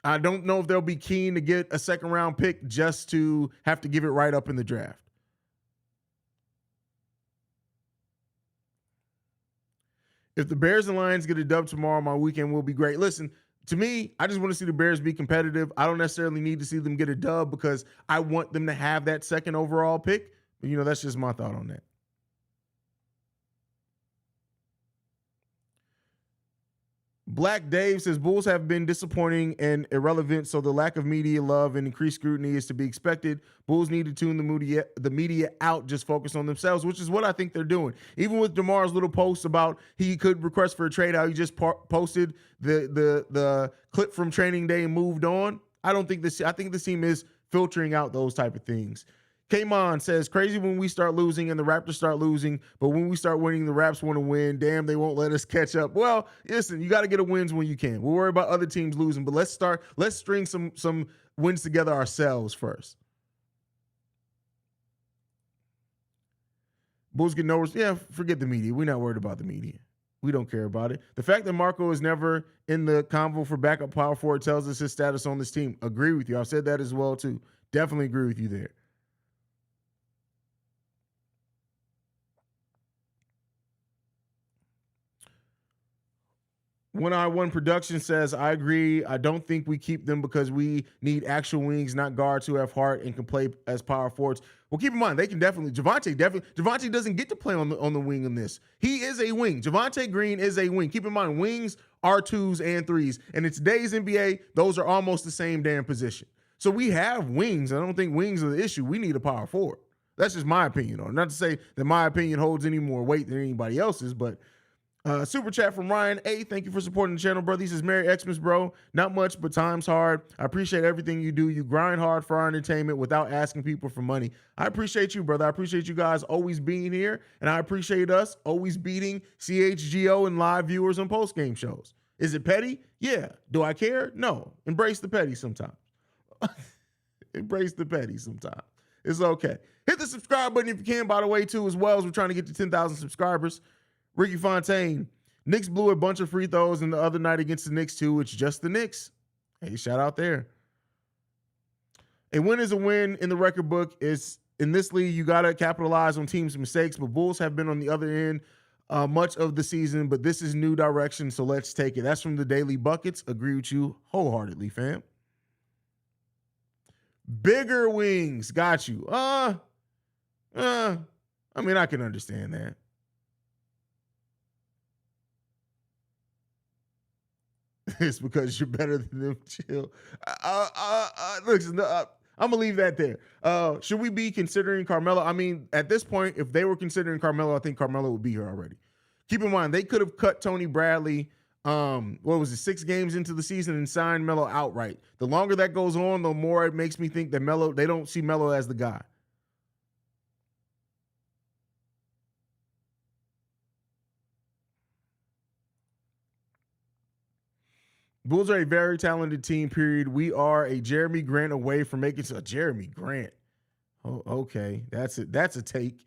Speaker 1: I don't know if they'll be keen to get a second round pick just to have to give it right up in the draft. If the Bears and Lions get a dub tomorrow, my weekend will be great. Listen, to me, I just want to see the Bears be competitive. I don't necessarily need to see them get a dub because I want them to have that second overall pick. But, that's just my thought on that. Black Dave says Bulls have been disappointing and irrelevant, so the lack of media love and increased scrutiny is to be expected. Bulls need to tune the media out, just focus on themselves, which is what I think they're doing. Even with DeMar's little post about he could request for a trade, how he just posted the clip from training day and moved on. I think this team is filtering out those type of things. Kmon says, crazy when we start losing and the Raptors start losing, but when we start winning, the Raps want to win. Damn, they won't let us catch up. Well, listen, you got to get a wins when you can. We'll worry about other teams losing, but let's string some wins together ourselves first. Bulls get no, yeah, forget the media. We're not worried about the media. We don't care about it. The fact that Marco is never in the convo for backup power forward tells us his status on this team. Agree with you. I've said that as well, too. Definitely agree with you there. When I One Production says, I agree. I don't think we keep them because we need actual wings, not guards who have heart and can play as power forwards. Well, keep in mind, they can definitely. Javonte doesn't get to play on the wing in this. He is a wing. Javonte Green is a wing. Keep in mind, wings are 2s and 3s. And in today's NBA, those are almost the same damn position. So we have wings. I don't think wings are the issue. We need a power forward. That's just my opinion on it. Not to say that my opinion holds any more weight than anybody else's, but super chat from Ryan A. Thank you for supporting the channel, brother. He says, Merry Xmas, bro. Not much, but time's hard. I appreciate everything you do. You grind hard for our entertainment without asking people for money. I appreciate you, brother. I appreciate you guys always being here, and I appreciate us always beating CHGO and live viewers on post-game shows. Is it petty? Yeah. Do I care? No. Embrace the petty sometimes. Embrace the petty sometimes. It's okay. Hit the subscribe button if you can, by the way, too, as well, as we're trying to get to 10,000 subscribers. Ricky Fontaine, Knicks blew a bunch of free throws in the other night against the Knicks too. It's just the Knicks. Hey, shout out there. A win is a win in the record book. Is in this league, you got to capitalize on teams' mistakes, but Bulls have been on the other end much of the season, but this is new direction, so let's take it. That's from the Daily Buckets. Agree with you wholeheartedly, fam. Bigger wings. Got you. I mean, I can understand that. It's because you're better than them. Chill. Listen, I'm going to leave that there. Should we be considering Carmelo? I mean, at this point, if they were considering Carmelo, I think Carmelo would be here already. Keep in mind, they could have cut Tony Bradley, 6 games into the season and signed Melo outright. The longer that goes on, the more it makes me think that Melo, they don't see Melo as the guy. Bulls are a very talented team, period. We are a Jeremy Grant away from making a Jeremy Grant. Oh, okay. That's a take.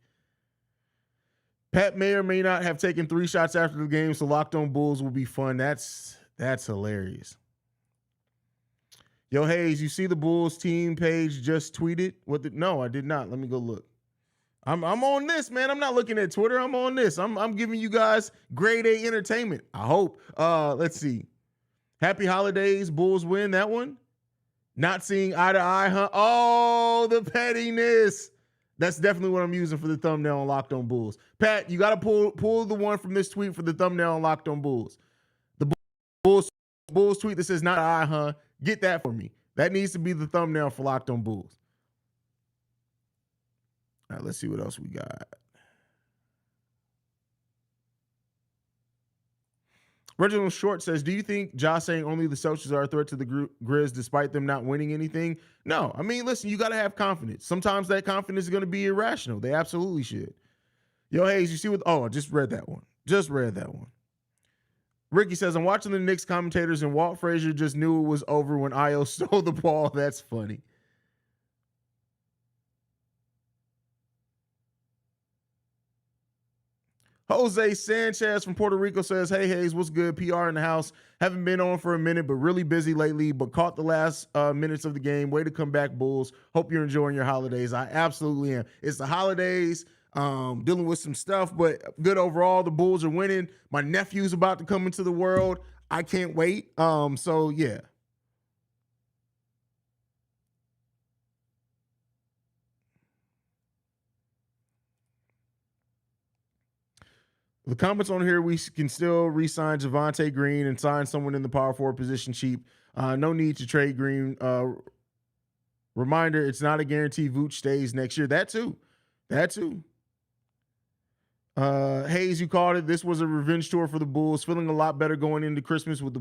Speaker 1: Pat may or may not have taken 3 shots after the game, so Locked On Bulls will be fun. That's hilarious. Yo, Haize, you see the Bulls team page just tweeted? No, I did not. Let me go look. I'm on this, man. I'm not looking at Twitter. I'm on this. I'm giving you guys grade A entertainment. I hope. Let's see. Happy holidays, Bulls win that one. Not seeing eye to eye, huh? Oh, the pettiness. That's definitely what I'm using for the thumbnail on Locked On Bulls. Pat, you got to pull the one from this tweet for the thumbnail on Locked On Bulls. The Bulls tweet that says not eye, huh? Get that for me. That needs to be the thumbnail for Locked On Bulls. All right, let's see what else we got. Reginald Short says, do you think Josh saying only the Celtics are a threat to the Grizz despite them not winning anything? No. I mean, listen, you got to have confidence. Sometimes that confidence is going to be irrational. They absolutely should. Yo, Haize, you see what? Oh, I just read that one. Ricky says, I'm watching the Knicks commentators and Walt Frazier just knew it was over when Io stole the ball. That's funny. Jose Sanchez from Puerto Rico says, hey, Haize, what's good? PR in the house. Haven't been on for a minute, but really busy lately, but caught the last minutes of the game. Way to come back, Bulls. Hope you're enjoying your holidays. I absolutely am. It's the holidays, dealing with some stuff, but good overall. The Bulls are winning. My nephew's about to come into the world. I can't wait. So, yeah. The comments on here, we can still re-sign Javonte Green and sign someone in the power forward position cheap. No need to trade Green. Reminder, it's not a guarantee Vooch stays next year. That too. Haize, you called it. This was a revenge tour for the Bulls. Feeling a lot better going into Christmas with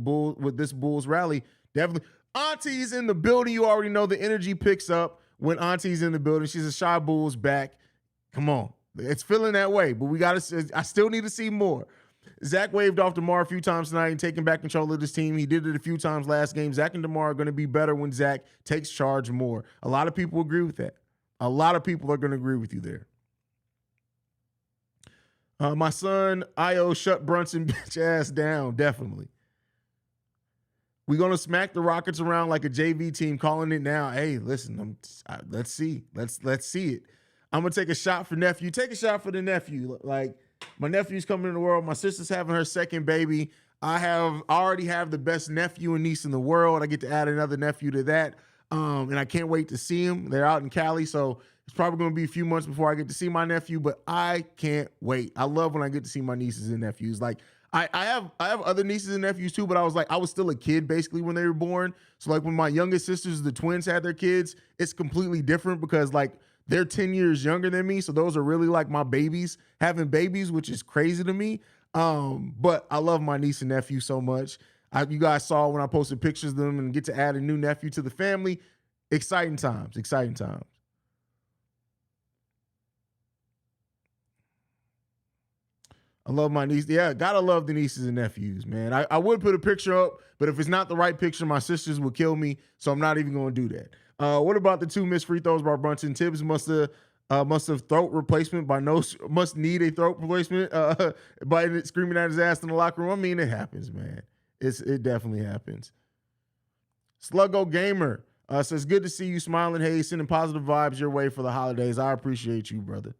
Speaker 1: this Bulls rally. Definitely. Auntie's in the building. You already know the energy picks up when Auntie's in the building. She's a shy Bulls back. Come on. It's feeling that way, but I still need to see more. Zach waved off DeMar a few times tonight and taking back control of this team. He did it a few times last game. Zach and DeMar are going to be better when Zach takes charge more. A lot of people agree with that. A lot of people are going to agree with you there. My son, Io, shut Brunson bitch ass down. Definitely. We're going to smack the Rockets around like a JV team, calling it now. Hey, listen, let's see. Let's see it. I'm going to take a shot for nephew. Take a shot for the nephew. Like, my nephew's coming in the world. My sister's having her second baby. I already have the best nephew and niece in the world. I get to add another nephew to that. And I can't wait to see him. They're out in Cali, so it's probably going to be a few months before I get to see my nephew, but I can't wait. I love when I get to see my nieces and nephews. Like, I have other nieces and nephews too, but I was still a kid basically when they were born. So like when my youngest sisters, the twins, had their kids, it's completely different because like they're 10 years younger than me. So those are really like my babies having babies, which is crazy to me. But I love my niece and nephew so much. You guys saw when I posted pictures of them and get to add a new nephew to the family. Exciting times. I love my niece. Yeah, gotta love the nieces and nephews, man. I would put a picture up, but if it's not the right picture, my sisters will kill me. So I'm not even going to do that. What about the 2 missed free throws by Brunson? Tibbs must have throat replacement must need a throat replacement by screaming at his ass in the locker room. I mean, it happens, man. It definitely happens. Sluggo Gamer says, good to see you smiling, Haize, sending positive vibes your way for the holidays. I appreciate you, brother.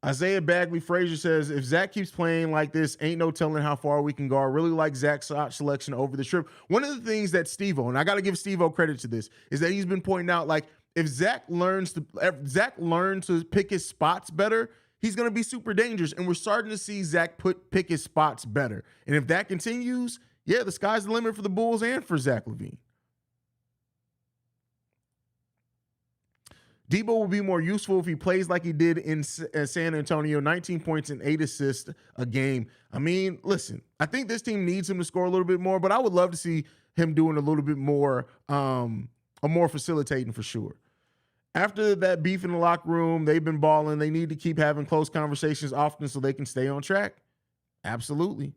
Speaker 1: Isaiah Bagley Frazier says, if Zach keeps playing like this, ain't no telling how far we can go. I really like Zach's shot selection over the trip. One of the things that Steve-O, and I got to give Steve-O credit to this, is that he's been pointing out, like, if Zach learns to pick his spots better, he's going to be super dangerous. And we're starting to see Zach pick his spots better. And if that continues, yeah, the sky's the limit for the Bulls and for Zach LaVine. Debo will be more useful if he plays like he did in San Antonio, 19 points and 8 assists a game. I mean, listen, I think this team needs him to score a little bit more, but I would love to see him doing a little bit more, more facilitating for sure. After that beef in the locker room, they've been balling. They need to keep having close conversations often so they can stay on track. Absolutely.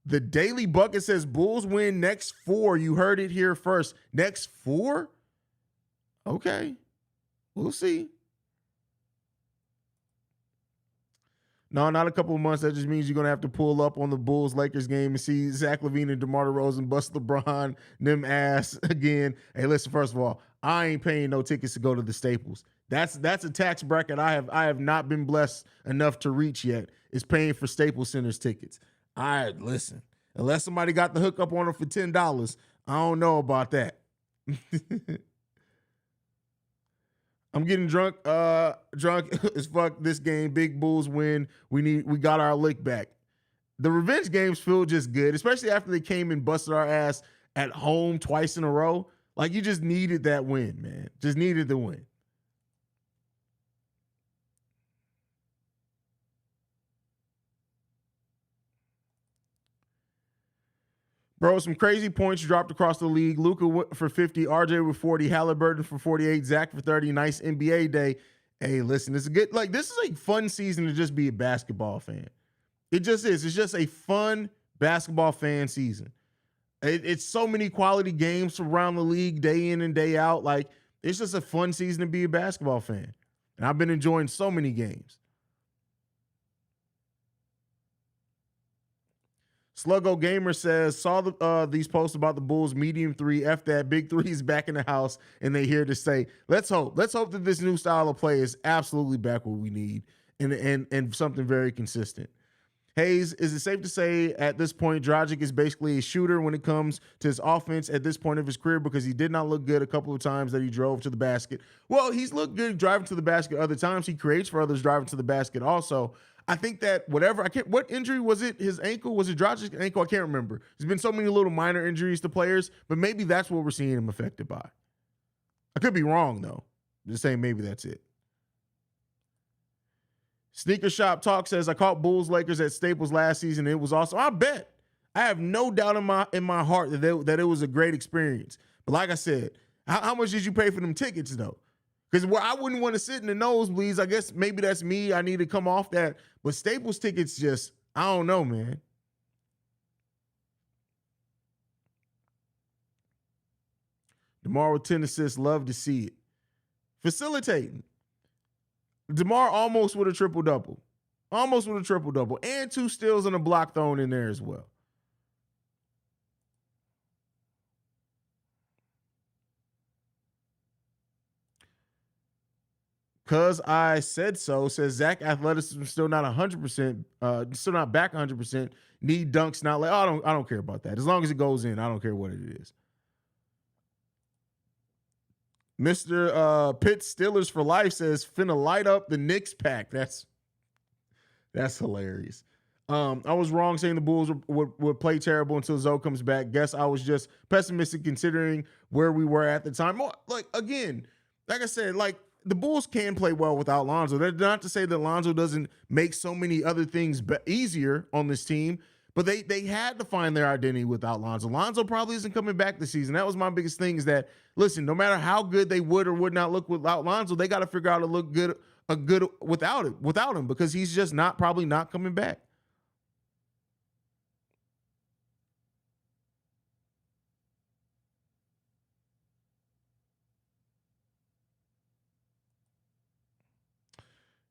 Speaker 1: The Daily Bucket says Bulls win next 4. You heard it here first. Next 4? Okay, we'll see. No, not a couple of months. That just means you're going to have to pull up on the Bulls-Lakers game and see Zach LaVine and DeMar DeRozan bust LeBron them ass again. Hey, listen, first of all, I ain't paying no tickets to go to the Staples. That's a tax bracket I have not been blessed enough to reach yet, is paying for Staples Center's tickets. Listen, unless somebody got the hookup on them for $10, I don't know about that. I'm getting drunk as fuck this game. Big Bulls win. We got our lick back. The revenge games feel just good, especially after they came and busted our ass at home twice in a row. Like, you just needed that win, man. Just needed the win. Bro, some crazy points dropped across the league. Luka for 50, RJ with 40, Halliburton for 48, Zach for 30. Nice NBA day. Hey, listen, it's a good, like, this is a fun season to just be a basketball fan. It just is. It's just a fun basketball fan season. It's so many quality games around the league day in and day out. Like, it's just a fun season to be a basketball fan. And I've been enjoying so many games. Sluggo Gamer says, saw these posts about the Bulls medium three, F that, big three is back in the house, and they here to stay. Let's hope. Let's hope that this new style of play is absolutely back what we need and something very consistent. Haize, is it safe to say at this point Dragic is basically a shooter when it comes to his offense at this point of his career because he did not look good a couple of times that he drove to the basket? Well, he's looked good driving to the basket other times. He creates for others driving to the basket also. I think that what injury was it? His ankle? Was it Dragic's ankle? I can't remember. There's been so many little minor injuries to players, but maybe that's what we're seeing him affected by. I could be wrong, though. Just saying maybe that's it. Sneaker Shop Talk says, I caught Bulls Lakers at Staples last season. It was awesome. I bet. I have no doubt in my heart that it was a great experience. But like I said, how much did you pay for them tickets, though? Because where I wouldn't want to sit in the nosebleeds, I guess maybe that's me. I need to come off that. But Staples tickets just, I don't know, man. DeMar with 10 assists, love to see it. Facilitating. DeMar almost with a triple-double. Almost with a triple-double. And 2 steals and a block thrown in there as well. Cause I said so, says Zach athleticism still not 100%, still not back 100%. Need dunks, not like, I don't care about that. As long as it goes in, I don't care what it is. Mr. Pitt Steelers for life says finna light up the Knicks pack. That's hilarious. I was wrong saying the Bulls would play terrible until Zoe comes back. Guess I was just pessimistic considering where we were at the time. Like, again, like I said, like, the Bulls can play well without Lonzo. That's not to say that Lonzo doesn't make so many other things easier on this team, but they had to find their identity without Lonzo. Lonzo probably isn't coming back this season. That was my biggest thing is that, listen, no matter how good they would or would not look without Lonzo, they got to figure out to look good without him because he's just probably not coming back.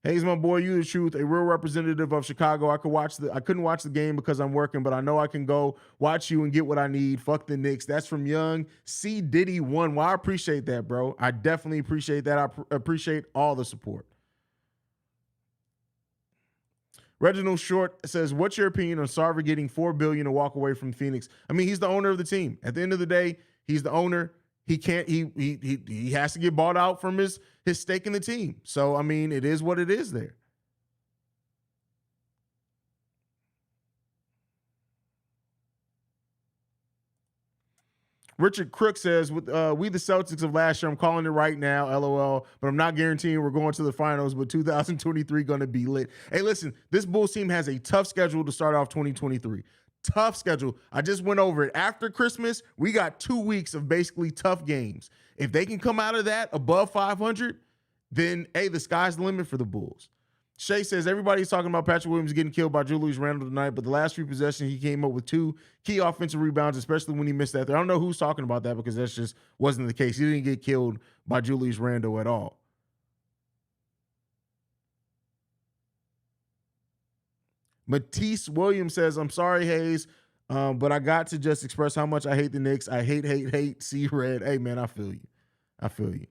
Speaker 1: Haize, my boy, you the truth, a real representative of Chicago. I couldn't watch the game because I'm working, but I know I can go watch you and get what I need. Fuck the Knicks. That's from Young C Diddy 1. Well, I appreciate that, bro. I definitely appreciate that. I appreciate all the support. Reginald Short says, what's your opinion on Sarver getting $4 billion to walk away from Phoenix? I mean, he's the owner of the team. At the end of the day, he's the owner. He can't. He has to get bought out from his stake in the team. So I mean, it is what it is there. Richard Crook says, "With we the Celtics of last year, I'm calling it right now, LOL. But I'm not guaranteeing we're going to the finals. But 2023 going to be lit. Hey, listen, this Bulls team has a tough schedule to start off 2023. Tough schedule. I just went over it. After Christmas, we got 2 weeks of basically tough games. If they can come out of that above 500, then, hey, the sky's the limit for the Bulls. Shay says, everybody's talking about Patrick Williams getting killed by Julius Randle tonight, but the last 3 possessions, he came up with 2 key offensive rebounds, especially when he missed that. I don't know who's talking about that because that just wasn't the case. He didn't get killed by Julius Randle at all. Matisse Williams says, I'm sorry, Haize, but I got to just express how much I hate the Knicks. I hate C-Red. Hey, man, I feel you. I feel you.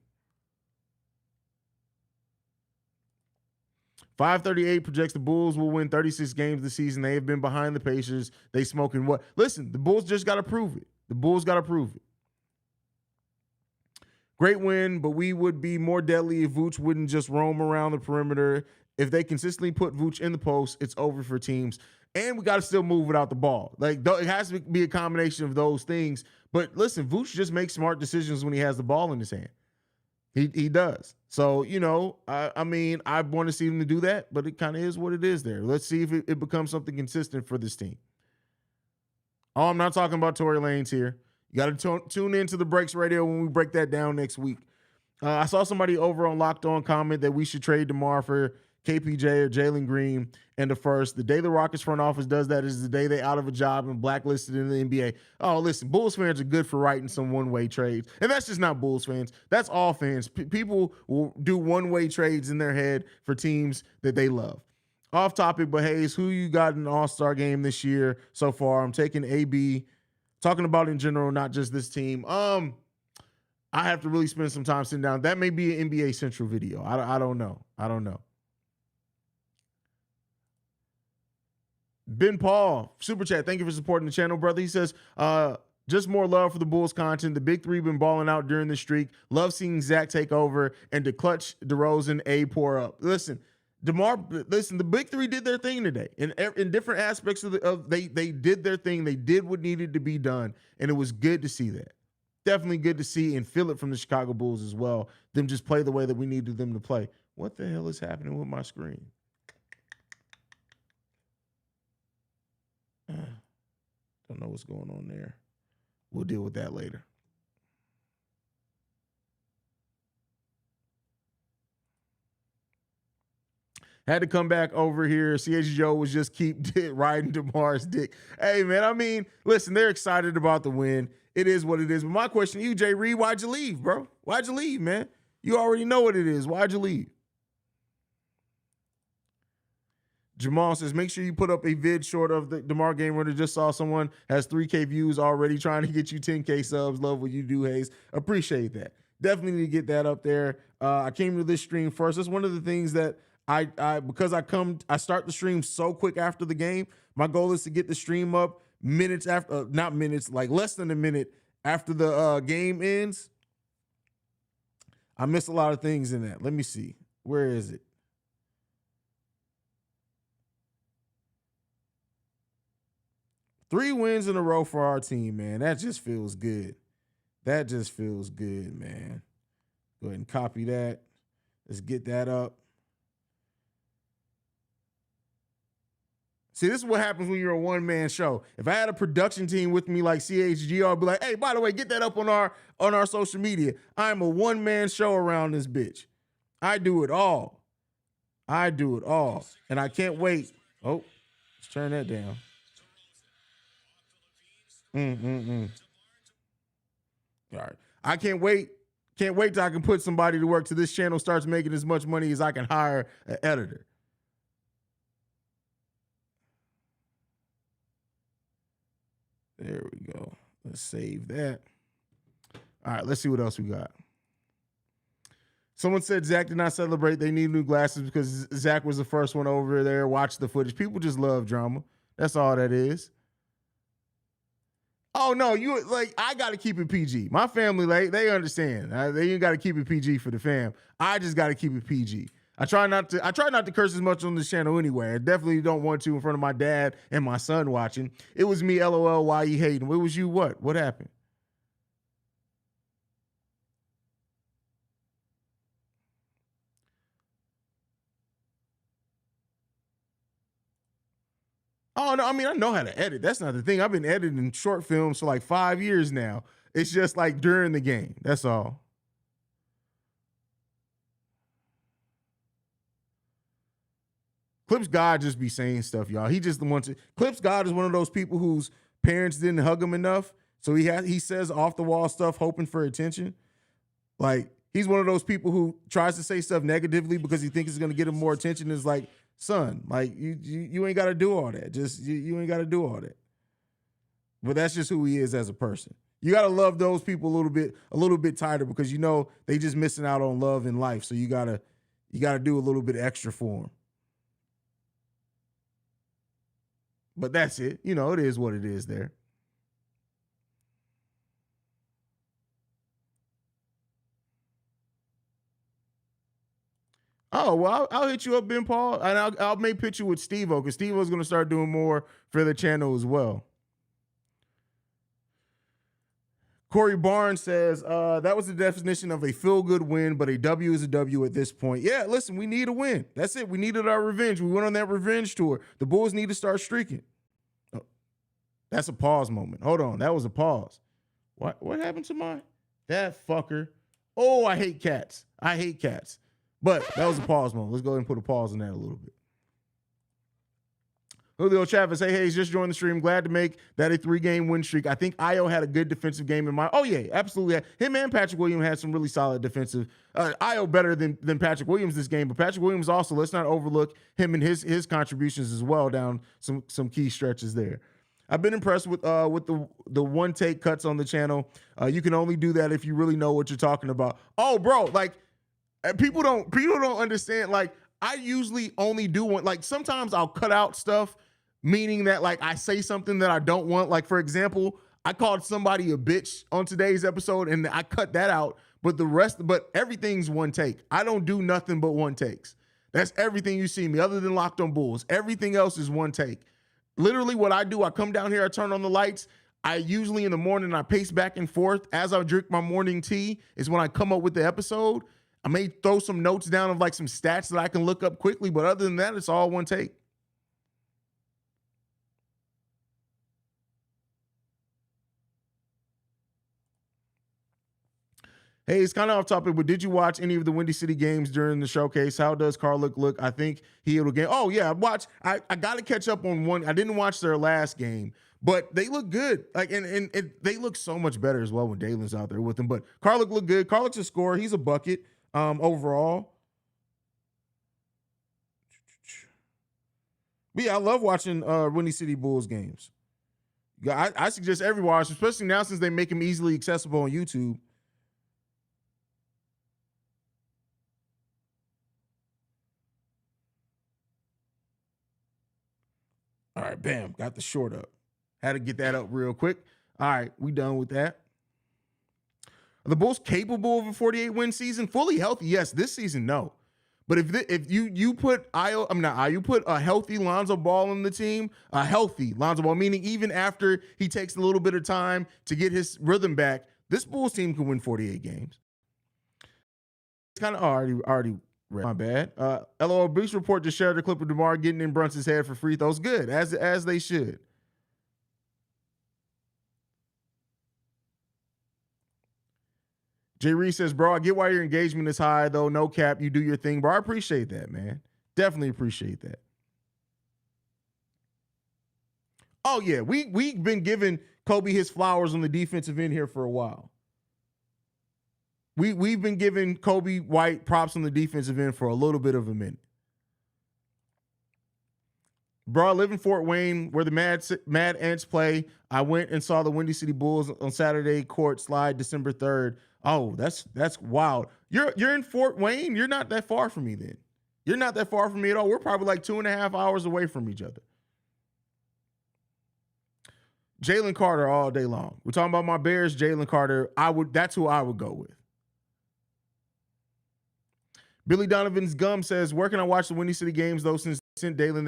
Speaker 1: 538 projects the Bulls will win 36 games this season. They have been behind the Pacers. They smoking what? Listen, the Bulls just got to prove it. The Bulls got to prove it. Great win, but we would be more deadly if Vooch wouldn't just roam around the perimeter. If they consistently put Vooch in the post, it's over for teams. And we got to still move without the ball. Like, it has to be a combination of those things. But listen, Vooch just makes smart decisions when he has the ball in his hand. He does. So, you know, I mean, I want to see him to do that, but it kind of is what it is there. Let's see if it becomes something consistent for this team. Oh, I'm not talking about Tory Lanez here. You got to tune into the Breaks Radio when we break that down next week. I saw somebody over on Locked On comment that we should trade DeMar for KPJ or Jalen Green and the first. The day the Rockets front office does that is the day they out of a job and blacklisted in the NBA. Oh, listen, Bulls fans are good for writing some one-way trades. And that's just not Bulls fans. That's all fans. People will do one-way trades in their head for teams that they love. Off topic, but Haize, who you got in the All-Star game this year so far? I'm taking AB, talking about in general, not just this team. I have to really spend some time sitting down. That may be an NBA Central video. I don't know. I don't know. Ben Paul, super chat. Thank you for supporting the channel, brother. He says, just more love for the Bulls content. The big three been balling out during the streak. Love seeing Zach take over and to clutch DeRozan, A pour up. Listen, the big three did their thing today. In different aspects they did their thing. They did what needed to be done, and it was good to see that. Definitely good to see and feel it from the Chicago Bulls as well. Them just play the way that we needed them to play. What the hell is happening with my screen? Don't know what's going on there. We'll deal with that later. Had to come back over here. CH Joe was just keep riding DeMar's dick. Hey, man, I mean, listen, they're excited about the win. It is what it is. But my question to you, Jay Reed, why'd you leave, bro? Why'd you leave, man? You already know what it is. Why'd you leave? Jamal says, make sure you put up a vid short of the DeMar game winner. Just saw someone has 3K views already trying to get you 10K subs. Love what you do, Haize. Appreciate that. Definitely need to get that up there. I came to this stream first. That's one of the things that because I start the stream so quick after the game. My goal is to get the stream up minutes after, not minutes, like less than a minute after the game ends. I miss a lot of things in that. Let me see. Where is it? Three wins in a row for our team, man. That just feels good. That just feels good, man. Go ahead and copy that. Let's get that up. See, this is what happens when you're a one-man show. If I had a production team with me like CHGR, I'd be like, hey, by the way, get that up on our social media. I'm a one-man show around this bitch. I do it all. I do it all. And I can't wait. Oh, let's turn that down. All right. I can't wait. Can't wait till I can put somebody to work till this channel starts making as much money as I can hire an editor. There we go. Let's save that. All right, let's see what else we got. Someone said Zach did not celebrate. They need new glasses because Zach was the first one over there. Watch the footage. People just love drama. That's all that is. Oh, no, I got to keep it PG. My family, they understand. They got to keep it PG for the fam. I just got to keep it PG. I try not to curse as much on this channel anyway. I definitely don't want to in front of my dad and my son watching. It was me, LOL, why you hating? It was you, what? What happened? Oh, no, I mean, I know how to edit. That's not the thing. I've been editing short films for like 5 years now. It's just like during the game. That's all. Clips God just be saying stuff, y'all. He just wants to. Clips God is one of those people whose parents didn't hug him enough. So he says off the wall stuff, hoping for attention. Like, he's one of those people who tries to say stuff negatively because he thinks it's going to get him more attention. It's like, son, like you ain't got to do all that. Just you ain't got to do all that. But that's just who he is as a person. You got to love those people a little bit tighter because you know they just missing out on love in life. So you gotta do a little bit extra for them. But that's it. You know, it is what it is there. Oh, well, I'll hit you up, Ben Paul, and I'll make picture with Steve-O because Steve-O's going to start doing more for the channel as well. Corey Barnes says, that was the definition of a feel-good win, but a W is a W at this point. Yeah, listen, we need a win. That's it. We needed our revenge. We went on that revenge tour. The Bulls need to start streaking. Oh. That's a pause moment. Hold on. That was a pause. What happened to that fucker? Oh, I hate cats. I hate cats. But that was a pause moment. Let's go ahead and put a pause on that a little bit. Julio Chavez, hey, Haize, just joined the stream. Glad to make that a 3-game win streak. I think Io had a good defensive game in mind. Oh, yeah, absolutely. Him and Patrick Williams had some really solid defensive. Io better than Patrick Williams this game, but Patrick Williams also, let's not overlook him and his contributions as well down some key stretches there. I've been impressed with the one take cuts on the channel. You can only do that if you really know what you're talking about. Oh, bro, like people don't understand. Like I usually only do one. Like sometimes I'll cut out stuff, meaning that like I say something that I don't want. Like for example, I called somebody a bitch on today's episode, and I cut that out. But everything's one take. I don't do nothing but one takes. That's everything you see me, other than Locked on Bulls. Everything else is one take. Literally what I do, I come down here, I turn on the lights. I usually in the morning, I pace back and forth as I drink my morning tea is when I come up with the episode. I may throw some notes down of like some stats that I can look up quickly, but other than that, it's all one take. Hey, it's kind of off topic, but did you watch any of the Windy City games during the showcase? How does Carlick look? I think he'll game. Oh, yeah, I got to catch up on one. I didn't watch their last game, but they look good. Like, and they look so much better as well when Dalen's out there with them. But Carlick looked good. Carlick's a scorer. He's a bucket overall. But yeah, I love watching Windy City Bulls games. I suggest everyone, especially now since they make them easily accessible on YouTube. All right, bam, got the short up. Had to get that up real quick. All right, we done with that. Are the Bulls capable of a 48-win season? Fully healthy, yes. This season, no. But if you put you put a healthy Lonzo Ball on the team, a healthy Lonzo Ball, meaning even after he takes a little bit of time to get his rhythm back, this Bulls team can win 48 games. It's kind of already. My bad. LOL Beast Report just shared a clip of DeMar getting in Brunson's head for free throws. Good, as they should. Jay Reese says, bro, I get why your engagement is high, though. No cap, you do your thing, bro. I appreciate that, man. Definitely appreciate that. Oh, yeah, we've been giving Kobe his flowers on the defensive end here for a while. We've been giving Kobe White props on the defensive end for a little bit of a minute. Bro, I live in Fort Wayne where the Mad Ants play. I went and saw the Windy City Bulls on Saturday court slide December 3rd. Oh, that's wild. You're in Fort Wayne? You're not that far from me then. You're not that far from me at all. We're probably like 2.5 hours away from each other. Jalen Carter all day long. We're talking about my Bears, Jalen Carter. That's who I would go with. Billy Donovan's Gum says, where can I watch the Windy City games, though, since Dalen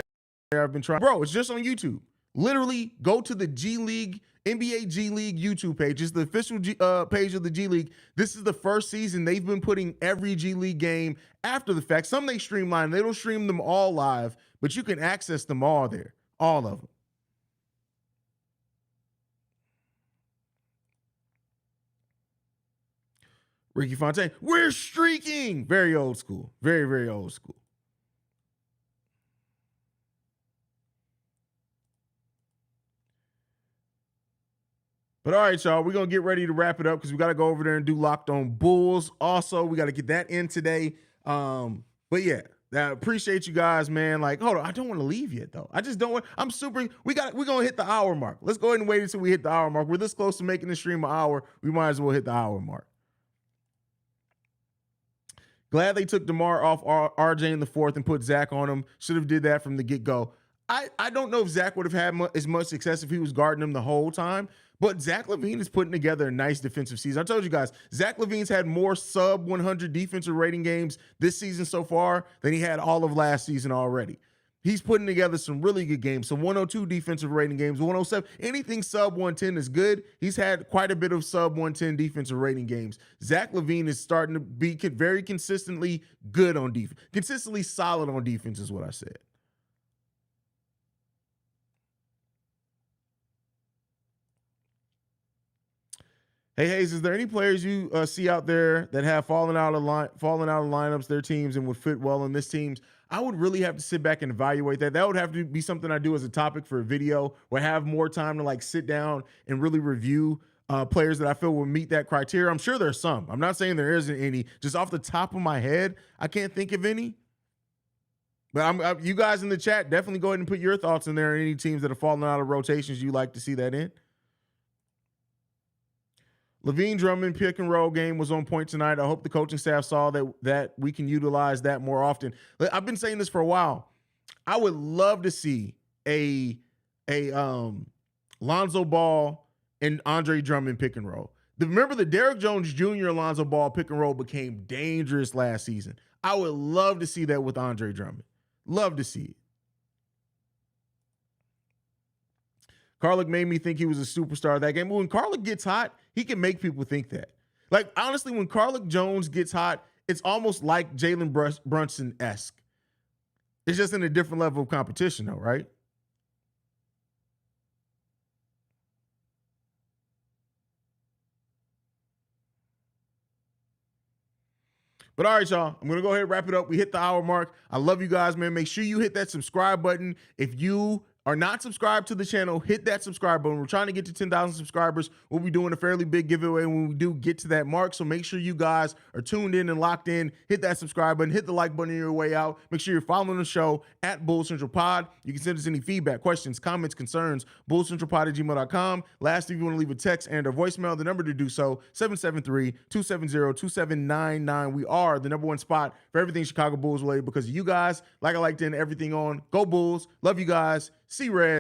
Speaker 1: there? I've been trying. Bro, it's just on YouTube. Literally, go to the G League, NBA G League YouTube page. It's the official page of the G League. This is the first season they've been putting every G League game after the fact. Some they streamline. They don't stream them all live, but you can access them all there. All of them. Ricky Fontaine, we're streaking. Very old school. Very, very old school. But all right, y'all, we're going to get ready to wrap it up because we got to go over there and do Locked on Bulls. Also, we got to get that in today. But yeah, I appreciate you guys, man. Like, hold on, I don't want to leave yet, though. I just don't want, we're going to hit the hour mark. Let's go ahead and wait until we hit the hour mark. We're this close to making the stream an hour. We might as well hit the hour mark. Glad they took DeMar off RJ in the fourth and put Zach on him. Should have did that from the get-go. I don't know if Zach would have had as much success if he was guarding him the whole time, but Zach LaVine is putting together a nice defensive season. I told you guys, Zach LaVine's had more sub 100 defensive rating games this season so far than he had all of last season already. He's putting together some really good games, some 102 defensive rating games, 107. Anything sub 110 is good. He's had quite a bit of sub 110 defensive rating games. Zach LaVine is starting to be very consistently good on defense. Consistently solid on defense is what I said. Hey Haize, is there any players you see out there that have fallen out of lineups, their teams, and would fit well in this team's? I would really have to sit back and evaluate that. That would have to be something I do as a topic for a video, or have more time to like sit down and really review players that I feel will meet that criteria. I'm sure there's some. I'm not saying there isn't any. Just off the top of my head, I can't think of any. But you guys in the chat, definitely go ahead and put your thoughts in there. Any teams that have fallen out of rotations you like to see that in. LaVine Drummond pick and roll game was on point tonight. I hope the coaching staff saw that we can utilize that more often. I've been saying this for a while. I would love to see a Lonzo Ball and Andre Drummond pick and roll. Remember the Derrick Jones Jr. Lonzo Ball pick and roll became dangerous last season. I would love to see that with Andre Drummond. Love to see it. Carlick made me think he was a superstar that game. But when Carlick gets hot, he can make people think that. Like, honestly, when Carlick Jones gets hot, it's almost like Jalen Brunson-esque. It's just in a different level of competition, though, right? But all right, y'all, I'm going to go ahead and wrap it up. We hit the hour mark. I love you guys, man. Make sure you hit that subscribe button. If you are not subscribed to the channel, hit that subscribe button. We're trying to get to 10,000 subscribers. We'll be doing a fairly big giveaway when we do get to that mark. So make sure you guys are tuned in and locked in. Hit that subscribe button. Hit the like button on your way out. Make sure you're following the show at Bull Central Pod. You can send us any feedback, questions, comments, concerns, bullcentralpod@gmail.com. Lastly, if you want to leave a text and or voicemail, the number to do so, 773-270-2799. We are the #1 spot for everything Chicago Bulls related because of you guys. Like I like to end everything on. Go Bulls. Love you guys. See Red.